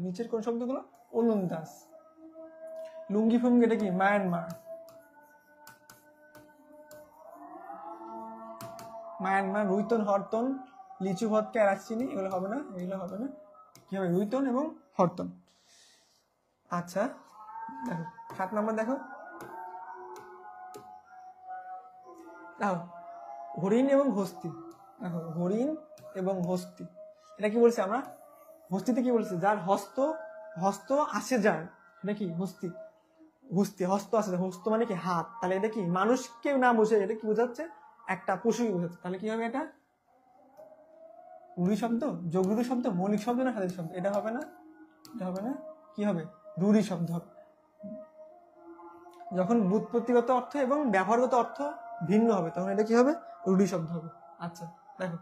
ওলন্দাজ। লুঙ্গি ফুঙ্গি এটা কি মায়ানমার, রুইতন, হরতন, লিচু, ভদকা, এলাচিনি, এগুলো হবে না, কি হবে রুইতন এবং হরতন। আচ্ছা দেখো 7 নম্বর দেখো হরিণ এবং হস্তি, দেখো হরিণ এবং হস্তি এটা কি বলছি আমরা হস্তিতে কি বলছে? যার হস্ত, হস্ত আছে যার, এটা কি হস্তি, হস্তি হস্ত আছে, হস্ত মানে কি হাত, তাহলে এটা কি মানুষকে না বোঝে, এটা কি বোঝাচ্ছে? একটা পশুকে বোঝাচ্ছে। তাহলে কি হবে এটা? রুড়ি শব্দ, যোগরুড়ি শব্দ, মৌলিক শব্দ না সাধারণ শব্দ? এটা হবে না, এটা হবে না, কি হবে? রুড়ি শব্দ হবে। যখন ব্যুৎপত্তিগত অর্থ এবং ব্যবহারগত অর্থ ভিন্ন হবে তখন এটা কি হবে? রুড়ি শব্দ হবে। আচ্ছা দেখো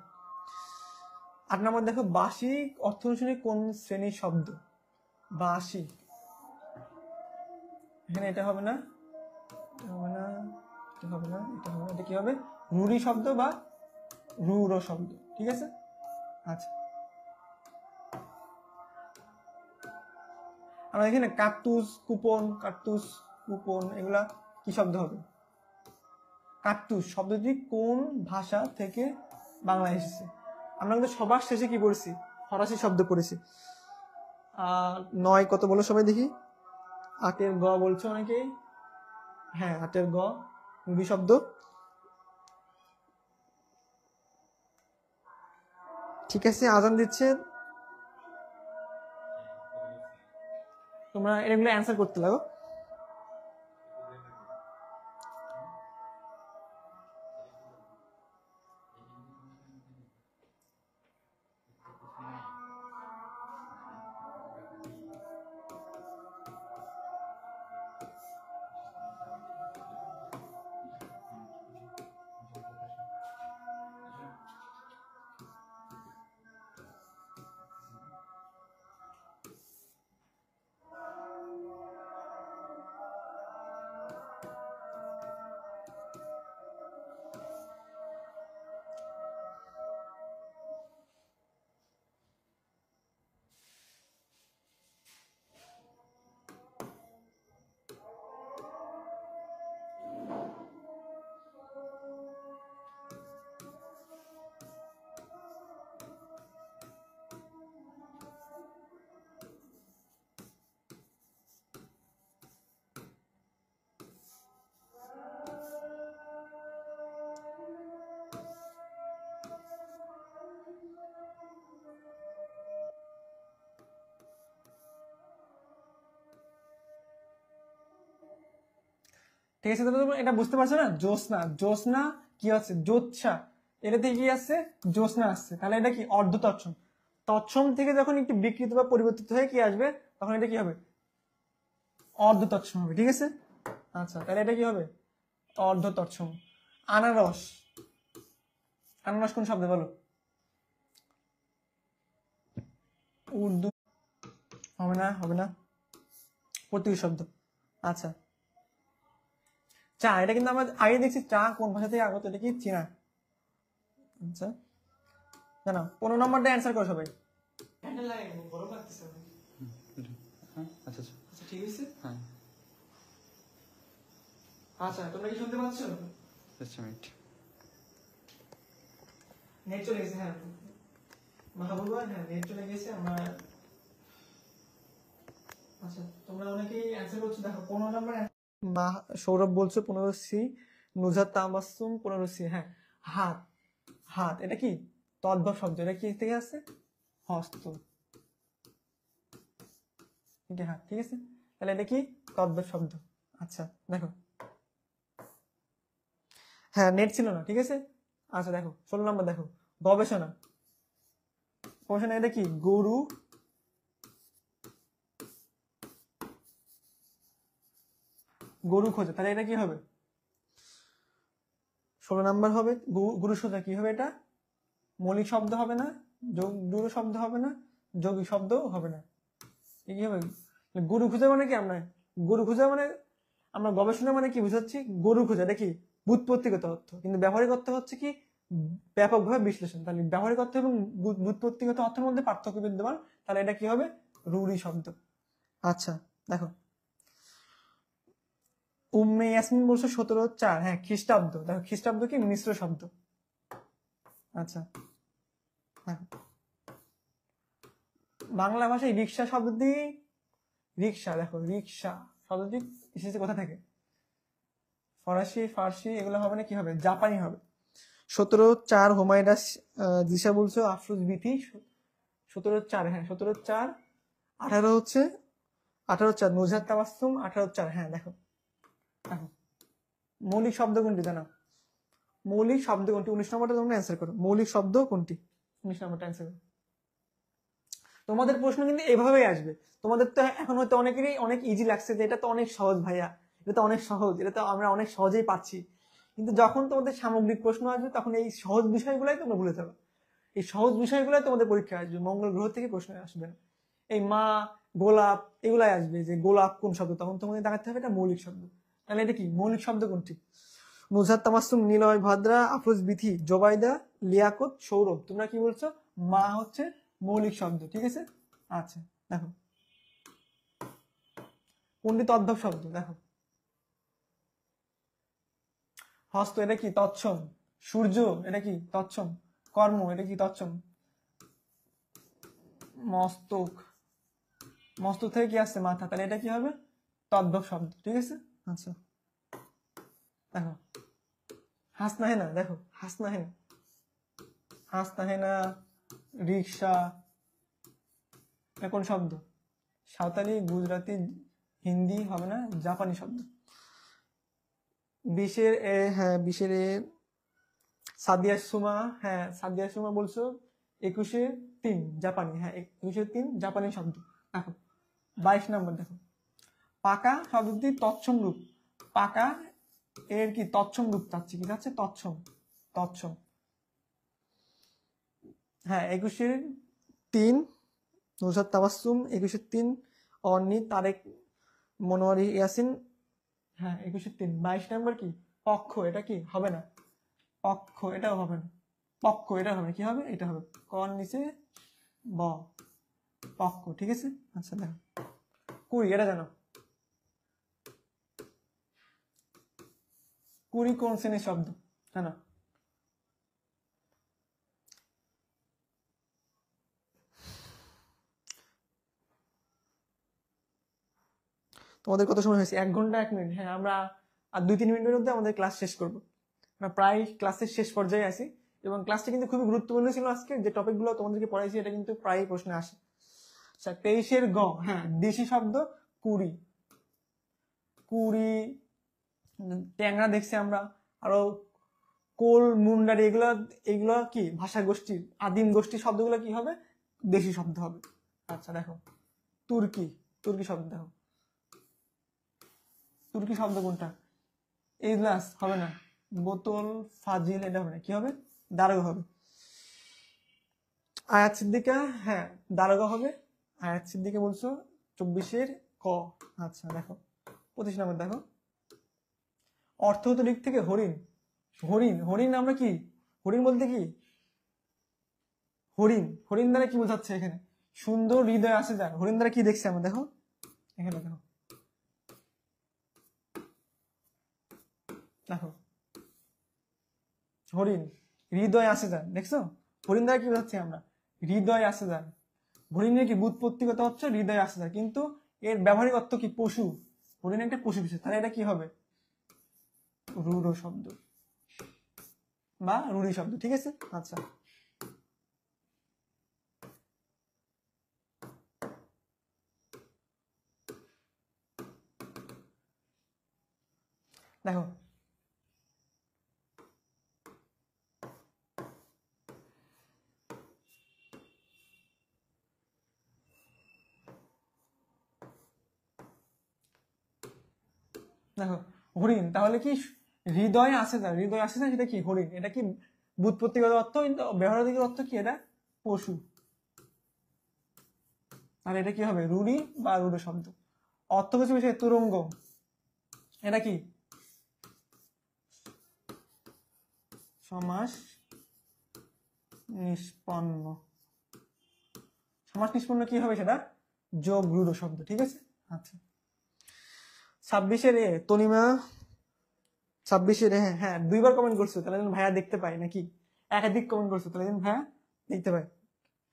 8 নম্বর দেখো, বাসি অর্থ অনুসারে কোন শ্রেণীর শব্দ? বাসি, এখানে এটা হবে না, এটা হবে না, এটা হবে না, এটা হবে না, এটা কি হবে? রুড়ি শব্দ বা রূঢ় শব্দ, ঠিক আছে? আচ্ছা আমরা দেখি না, কার্তুজ, কুপন, কার্তুজ, কুপন, এগুলা কি শব্দ হবে? কার্তুজ শব্দটি কোন ভাষা থেকে বাংলায় এসেছে? আমরা কিন্তু সবার শেষে কি পড়েছি? ফরাসি শব্দ পড়েছি। 9 কত বলো সবাই দেখি? 8-এর গ বলছো অনেকেই, হ্যাঁ 8-এর গ রুড়ি শব্দ। ঠিক আছে, আজান দিচ্ছে, তোমরা এগুলো অ্যান্সার করতে লাগো। ঠিক আছে, তোমরা এটা বুঝতে পারছো না? জ্যোৎস্না, জ্যোৎস্না কি আছে? জ্যোৎস্না, এটাতে কি আছে? জ্যোৎস্না আসছে, তাহলে এটা কি? অর্ধ তৎসম। তৎসম থেকে যখন একটু বিকৃত বা পরিবর্তিত হয়ে কি আসবে তখন এটা কি হবে? অর্ধ তৎসম হবে, ঠিক আছে? আচ্ছা তাহলে এটা কি হবে? অর্ধ তৎসম। আনারস, আনারস কোন শব্দ বলো? উর্দু, হবে না, হবে না, পর্তুগিজ শব্দ। আচ্ছা চা, এটা কিন্তু আমরা আগে দেখছি চা কোন ভাষা থেকে আগত, এটা কি চীনা। আচ্ছা জানা 15 নম্বরটা অ্যান্সার করো সবাই। গরম লাগতেছে। আচ্ছা আচ্ছা ঠিক আছে, হ্যাঁ আচ্ছা তোমরা কি শুনতে পাচ্ছ? Just minute. নেট চলে গেছে, হ্যাঁ মাহবুবা, হ্যাঁ নেট চলে গেছে আমরা। আচ্ছা তোমরা অনেকেই অ্যান্সার করছো, দেখো 15 নম্বর। সৌরভ বলছো 15C, নুজাত তামাসসুম 15C। হ্যাঁ হাত, হাত এটা কি? তদ্ভব শব্দ, এটা কি থেকে আসছে? হস্ত, হাত, ঠিক আছে? তাহলে এটা কি? তদ্ভব শব্দ। আচ্ছা দেখো, হ্যাঁ নেট ছিল না, ঠিক আছে? আচ্ছা দেখো 16 নম্বর দেখো, গবেষণা, গবেষণা এটা কি? গরু, গরু খোঁজা, তাহলে এটা কি হবে? 16 নাম্বার হবে গুরু খোঁজা, কি হবে এটা? মৌলিক শব্দ হবে না, যোগ শব্দ হবে না, যৌগিক শব্দও হবে না, কি হবে? গরু খোঁজা মানে কি? আমরা গরু খোঁজা মানে আমরা গবেষণা মানে কি বুঝাচ্ছি? গরু খোঁজা, এটা কি ব্যুৎপত্তিগত অর্থ, কিন্তু ব্যবহারিক অর্থ হচ্ছে কি? ব্যাপকভাবে বিশ্লেষণ। তাহলে ব্যবহারিক অর্থ এবং ব্যুৎপত্তিগত অর্থের মধ্যে পার্থক্য বিদ্যমান, তাহলে এটা কি হবে? রুড়ি শব্দ। আচ্ছা দেখো উম্মে ইয়াসমিন বলছো 17/4, হ্যাঁ খ্রিস্টাব্দ। দেখো খ্রিস্টাব্দ কি? মিশ্র শব্দ। আচ্ছা দেখো বাংলা ভাষায় রিক্সা শব্দটি, রিক্সা দেখো, রিক্সা শব্দটি এসেছে কোথা থেকে? ফরাসি, ফার্সি, এগুলো হবে না, কি হবে? জাপানি হবে। 17/4 হুমায়রা দিশা বলছো আফরোজ বিথি 17/4, হ্যাঁ 17/4, 18 হচ্ছে 18/4 নুজহাত তাবাসসুম 18/4, হ্যাঁ দেখো দেখো মৌলিক শব্দ কোনটি জানো? মৌলিক শব্দ কোনটি? 19 নম্বরটা তোমরা অ্যান্সার করো। মৌলিক শব্দ কোনটি? 19 নম্বরটা অ্যান্সার করো। তোমাদের প্রশ্ন কিন্তু এভাবেই আসবে। তোমাদের তো এখন হয়তো অনেকেরই অনেক ইজি লাগছে যে এটা তো অনেক সহজ ভাইয়া, এটা তো অনেক সহজ, এটা তো আমরা অনেক সহজেই পাচ্ছি। কিন্তু যখন তোমাদের সামগ্রিক প্রশ্ন আসবে তখন এই সহজ বিষয়গুলাই তোমরা ভুলে যাবে। এই সহজ বিষয়গুলাই তোমাদের পরীক্ষায় আসবে, মঙ্গল গ্রহ থেকে প্রশ্ন আসবে না। এই মা, গোলাপ এগুলাই আসবে, যে গোলাপ কোন শব্দ, তখন তোমাদের দেখাতে হবে এটা মৌলিক শব্দ। তাহলে এটা কি মৌলিক শব্দ কোনটি? নুজহাত তামাসসুম, নিলয়, ভাদ্রা, আফরোজ, বিথি, জোবাইদা, লিয়াকত, সৌরভ, তোমরা কি বলছো? মা হচ্ছে মৌলিক শব্দ, ঠিক আছে। আচ্ছা দেখো কোনটি তদ্ভব শব্দ? দেখো হস্ত, এটা কি তৎসম? সূর্য, এটা কি তৎসম? কর্ম, এটা কি তৎসম? মস্তক, মস্তক থেকে কি আসছে? মাথা, তাহলে এটা কি হবে? তদ্ভব শব্দ, ঠিক আছে। আচ্ছা দেখো হাসনা হেনা, দেখো হাসনা হেনা, হাসনা হেনা, রিক্সা, এটা কোন শব্দ? সাঁওতালি, গুজরাটি, হিন্দি হবে না, জাপানি শব্দ। 20-এর হ্যাঁ 20-এর সাদিয়া সুমা, হ্যাঁ সাদিয়া সুমা বলছো। 21-3 জাপানি, হ্যাঁ 21-3 জাপানি শব্দ। দেখো 22 নম্বর দেখো পাকা শব্দটি তৎসম রূপ। পাকা এর কি তৎসম রূপ চাচ্ছি, কি চাচ্ছে? তৎসম, তৎসম। হ্যাঁ 21-3 নুজহাত তাবাসসুম, 21-3 অর্নি, তারেক, মনোয়ারি, ইয়াসিন, হ্যাঁ 21-3। 22 নম্বর কি পক্ষ, এটা কি হবে না? পক্ষ, এটাও হবে না। পক্ষ, এটা হবে, কি হবে? এটা হবে কর নিচে ব, পক্ষ, ঠিক আছে। আচ্ছা দেখো 20, এটা জানো 20 কোন শ্রেণীর শব্দ জানো? তোমাদের কত সময় হয়েছে? 1 ঘন্টা 1 মিনিট, হ্যাঁ আমরা আর 2-3 মিনিটের মধ্যে আমাদের ক্লাস শেষ করবো। আমরা প্রায় ক্লাসের শেষ পর্যায়ে আছি এবং ক্লাসটা কিন্তু খুবই গুরুত্বপূর্ণ ছিল। আজকে যে টপিকগুলো তোমাদেরকে পড়াইছি এটা কিন্তু প্রায় প্রশ্নে আসে। আচ্ছা 23-এর গ, হ্যাঁ দেশি শব্দ কুড়ি, কুড়ি, ট্যাংরা দেখছি আমরা, আরো কোল, মুন্ডারি, এগুলো এগুলো কি ভাষা গোষ্ঠীর আদিম গোষ্ঠীর শব্দগুলো কি হবে? দেশি শব্দ হবে। আচ্ছা দেখো তুর্কি, তুর্কি শব্দ দেখো, তুর্কি শব্দ কোনটা? এজলাস হবে না, বোতল, ফাজিল, এটা হবে না, কি হবে? দারোগা হবে। আয়াত সিদ্দিকা, হ্যাঁ দারোগা হবে। আয়াত সিদ্দিকা বলছো 24-এর ক। আচ্ছা দেখো 25 নম্বর দেখো অর্থগত দিক থেকে হরিণ, হরিণ, হরিণ আমরা কি হরিণ বলতে কি? হরিণ, হরিণ দ্বারা কি বোঝাচ্ছে এখানে? সুন্দর হৃদয় আসে যার, হরিণ দ্বারা কি দেখছি আমরা? দেখো এখানে দেখো, দেখো হরিণ হৃদয় আসে যান, দেখছো? হরিণ দ্বারা কি বোঝাচ্ছি আমরা? হৃদয় আসে যান। হরিণের কি বুৎপত্তিগত হচ্ছে হৃদয় আসে যান, কিন্তু এর ব্যবহারিক অর্থ কি? পশু। হরিণ একটা পশু বিশেষ, তাহলে এটা কি হবে? রূঢ় শব্দ বা রূঢ়ি শব্দ, ঠিক আছে। আচ্ছা দেখো দেখো হরিণ তাহলে কি হৃদয় আসে যায়, হৃদয় আসে যায়, সেটা কি হরিণ। এটা কি বুৎপত্তিগত অর্থ, কিন্তু ব্যবহারিক অর্থ কি? এটা পশু। আর এটা কি হবে? রূঢ়ি বা রূঢ় শব্দ। অর্থবোধ বিষয়ে তুরঙ্গ, এটা কি? সমাস নিষ্পন্ন। সমাস নিষ্পন্ন কি হবে? সেটা যোগ রূঢ় শব্দ, ঠিক আছে। আচ্ছা 26-এর তনিমা, 26-এর হ্যাঁ হ্যাঁ 2বার কমেন্ট করছো, তাহলে যেন ভাইয়া দেখতে পাই, নাকি একাধিক কমেন্ট করছো তাহলে যেন ভাইয়া দেখতে পাই।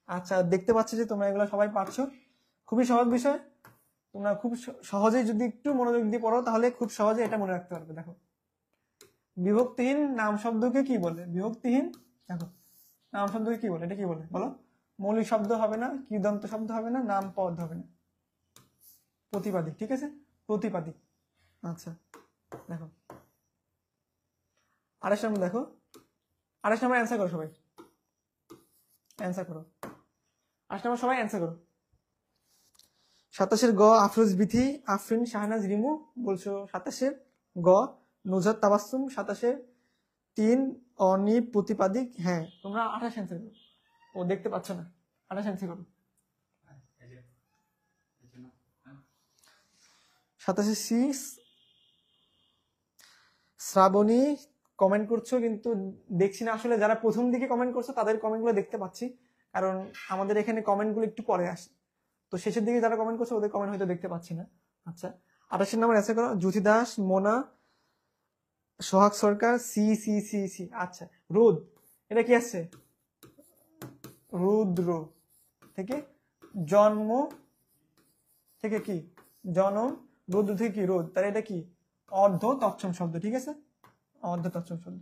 আচ্ছা দেখতে পাচ্ছি যে তোমরা এগুলো সবাই পারছো, খুবই সহজ বিষয়। তোমরা খুব সহজেই যদি একটু মনোযোগ দিয়ে পড়ো তাহলে খুব সহজে এটা মনে রাখতে পারবে। দেখো বিভক্তিহীন নাম শব্দকে কি বলে? বিভক্তিহীন, দেখো নাম শব্দকে কি বলে? এটা কি বলে বলো? মৌলিক শব্দ হবে না, কৃদন্ত শব্দ হবে না, নাম পদ হবে না, প্রতিপাদিক। ঠিক আছে, প্রতিপাদিক। আচ্ছা দেখো 28 নম্বর দেখো, 28 নম্বর অ্যান্সার করো সবাই, অ্যান্সার করো 28 নম্বর সবাই অ্যান্সার করো। 27 গ আফরোজ বিথি আফরিন শাহনাজ রিমু বলছো। 27 গ নুজহাত তাবাসসুম। 27 3 অনি প্রতিপাদিক। হ্যাঁ তোমরা 28 অ্যান্সার করো, ও দেখতে পাচ্ছ না, 28 অ্যান্সার করো। 27 সি শ্রাবণী কমেন্ট করছো কিন্তু দেখছি না আসলে। যারা প্রথম দিকে কমেন্ট করছো তাদের কমেন্টগুলো দেখতে পাচ্ছি, কারণ আমাদের এখানে কমেন্টগুলো একটু পরে আসে, তো শেষের দিকে যারা কমেন্ট করছো ওদের কমেন্ট হয়তো দেখতে পাচ্ছি না। আচ্ছা 28 নম্বর অ্যান্সার করো Jyoti Das, Mona, Sohag Sarkar. C C C C. আচ্ছা রোদ, এটা কি আসছে? রুদ্র থেকে জন্ম, থেকে কি জনম, রুদ্র থেকে কি রোদ, তাহলে এটা কি অর্ধ তৎসম শব্দ। ঠিক আছে, অর্ধ তৎসম শব্দ।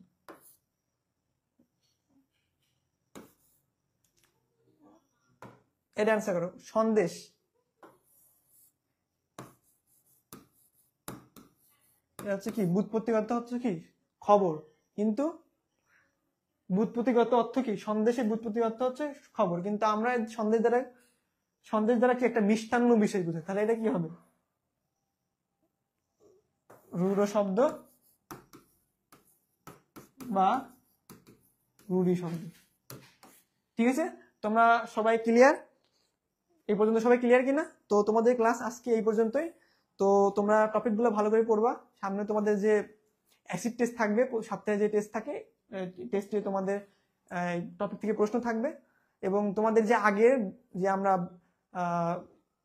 এটা অ্যান্সার করো। সন্দেশ, এটা হচ্ছে কি ব্যুৎপত্তিগত হচ্ছে কি খবর, কিন্তু ব্যুৎপত্তিগত অর্থ কি সন্দেশের ব্যুৎপত্তিগত অর্থ হচ্ছে খবর, কিন্তু আমরা সন্দেশ দ্বারা কি একটা মিষ্টান্ন বিষয় বুঝে, তাহলে এটা কি হবে রূঢ় শব্দ বা রূঢ়ি শব্দ। ঠিক আছে, তোমরা সবাই ক্লিয়ার? এই পর্যন্ত সবাই ক্লিয়ার কিনা? তো তোমাদের ক্লাস আজকে এই পর্যন্তই। তো তোমরা টপিকগুলো ভালো করে পড়বা। সামনে তোমাদের যে অ্যাসিড টেস্ট থাকবে, সপ্তাহে যে টেস্ট থাকে, টেস্টে তোমাদের টপিক থেকে প্রশ্ন থাকবে, এবং তোমাদের যে আগের যে আমরা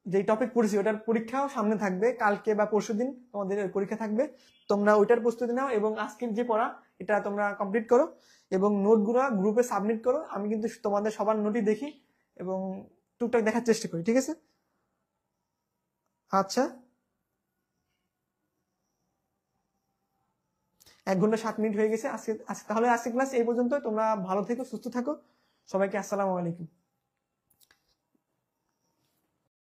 যে টপিক পড়েছি ওটার পরীক্ষাও সামনে থাকবে, কালকে বা পরশুদিন তোমাদের পরীক্ষা থাকবে। তোমরা ওইটার প্রস্তুতি নাও এবং আজকের যে পড়া এটা তোমরা কমপ্লিট করো এবং নোটগুলো গ্রুপে সাবমিট করো। আমি কিন্তু তোমাদের সবার নোটই দেখি এবং টুকটাক দেখার চেষ্টা করি। ঠিক আছে, আচ্ছা 1 ঘন্টা 7 মিনিট হয়ে গেছে আজকে। তাহলে আজকে ক্লাস এই পর্যন্ত। তোমরা ভালো থেকো, সুস্থ থাকো। সবাইকে আসসালামু আলাইকুম।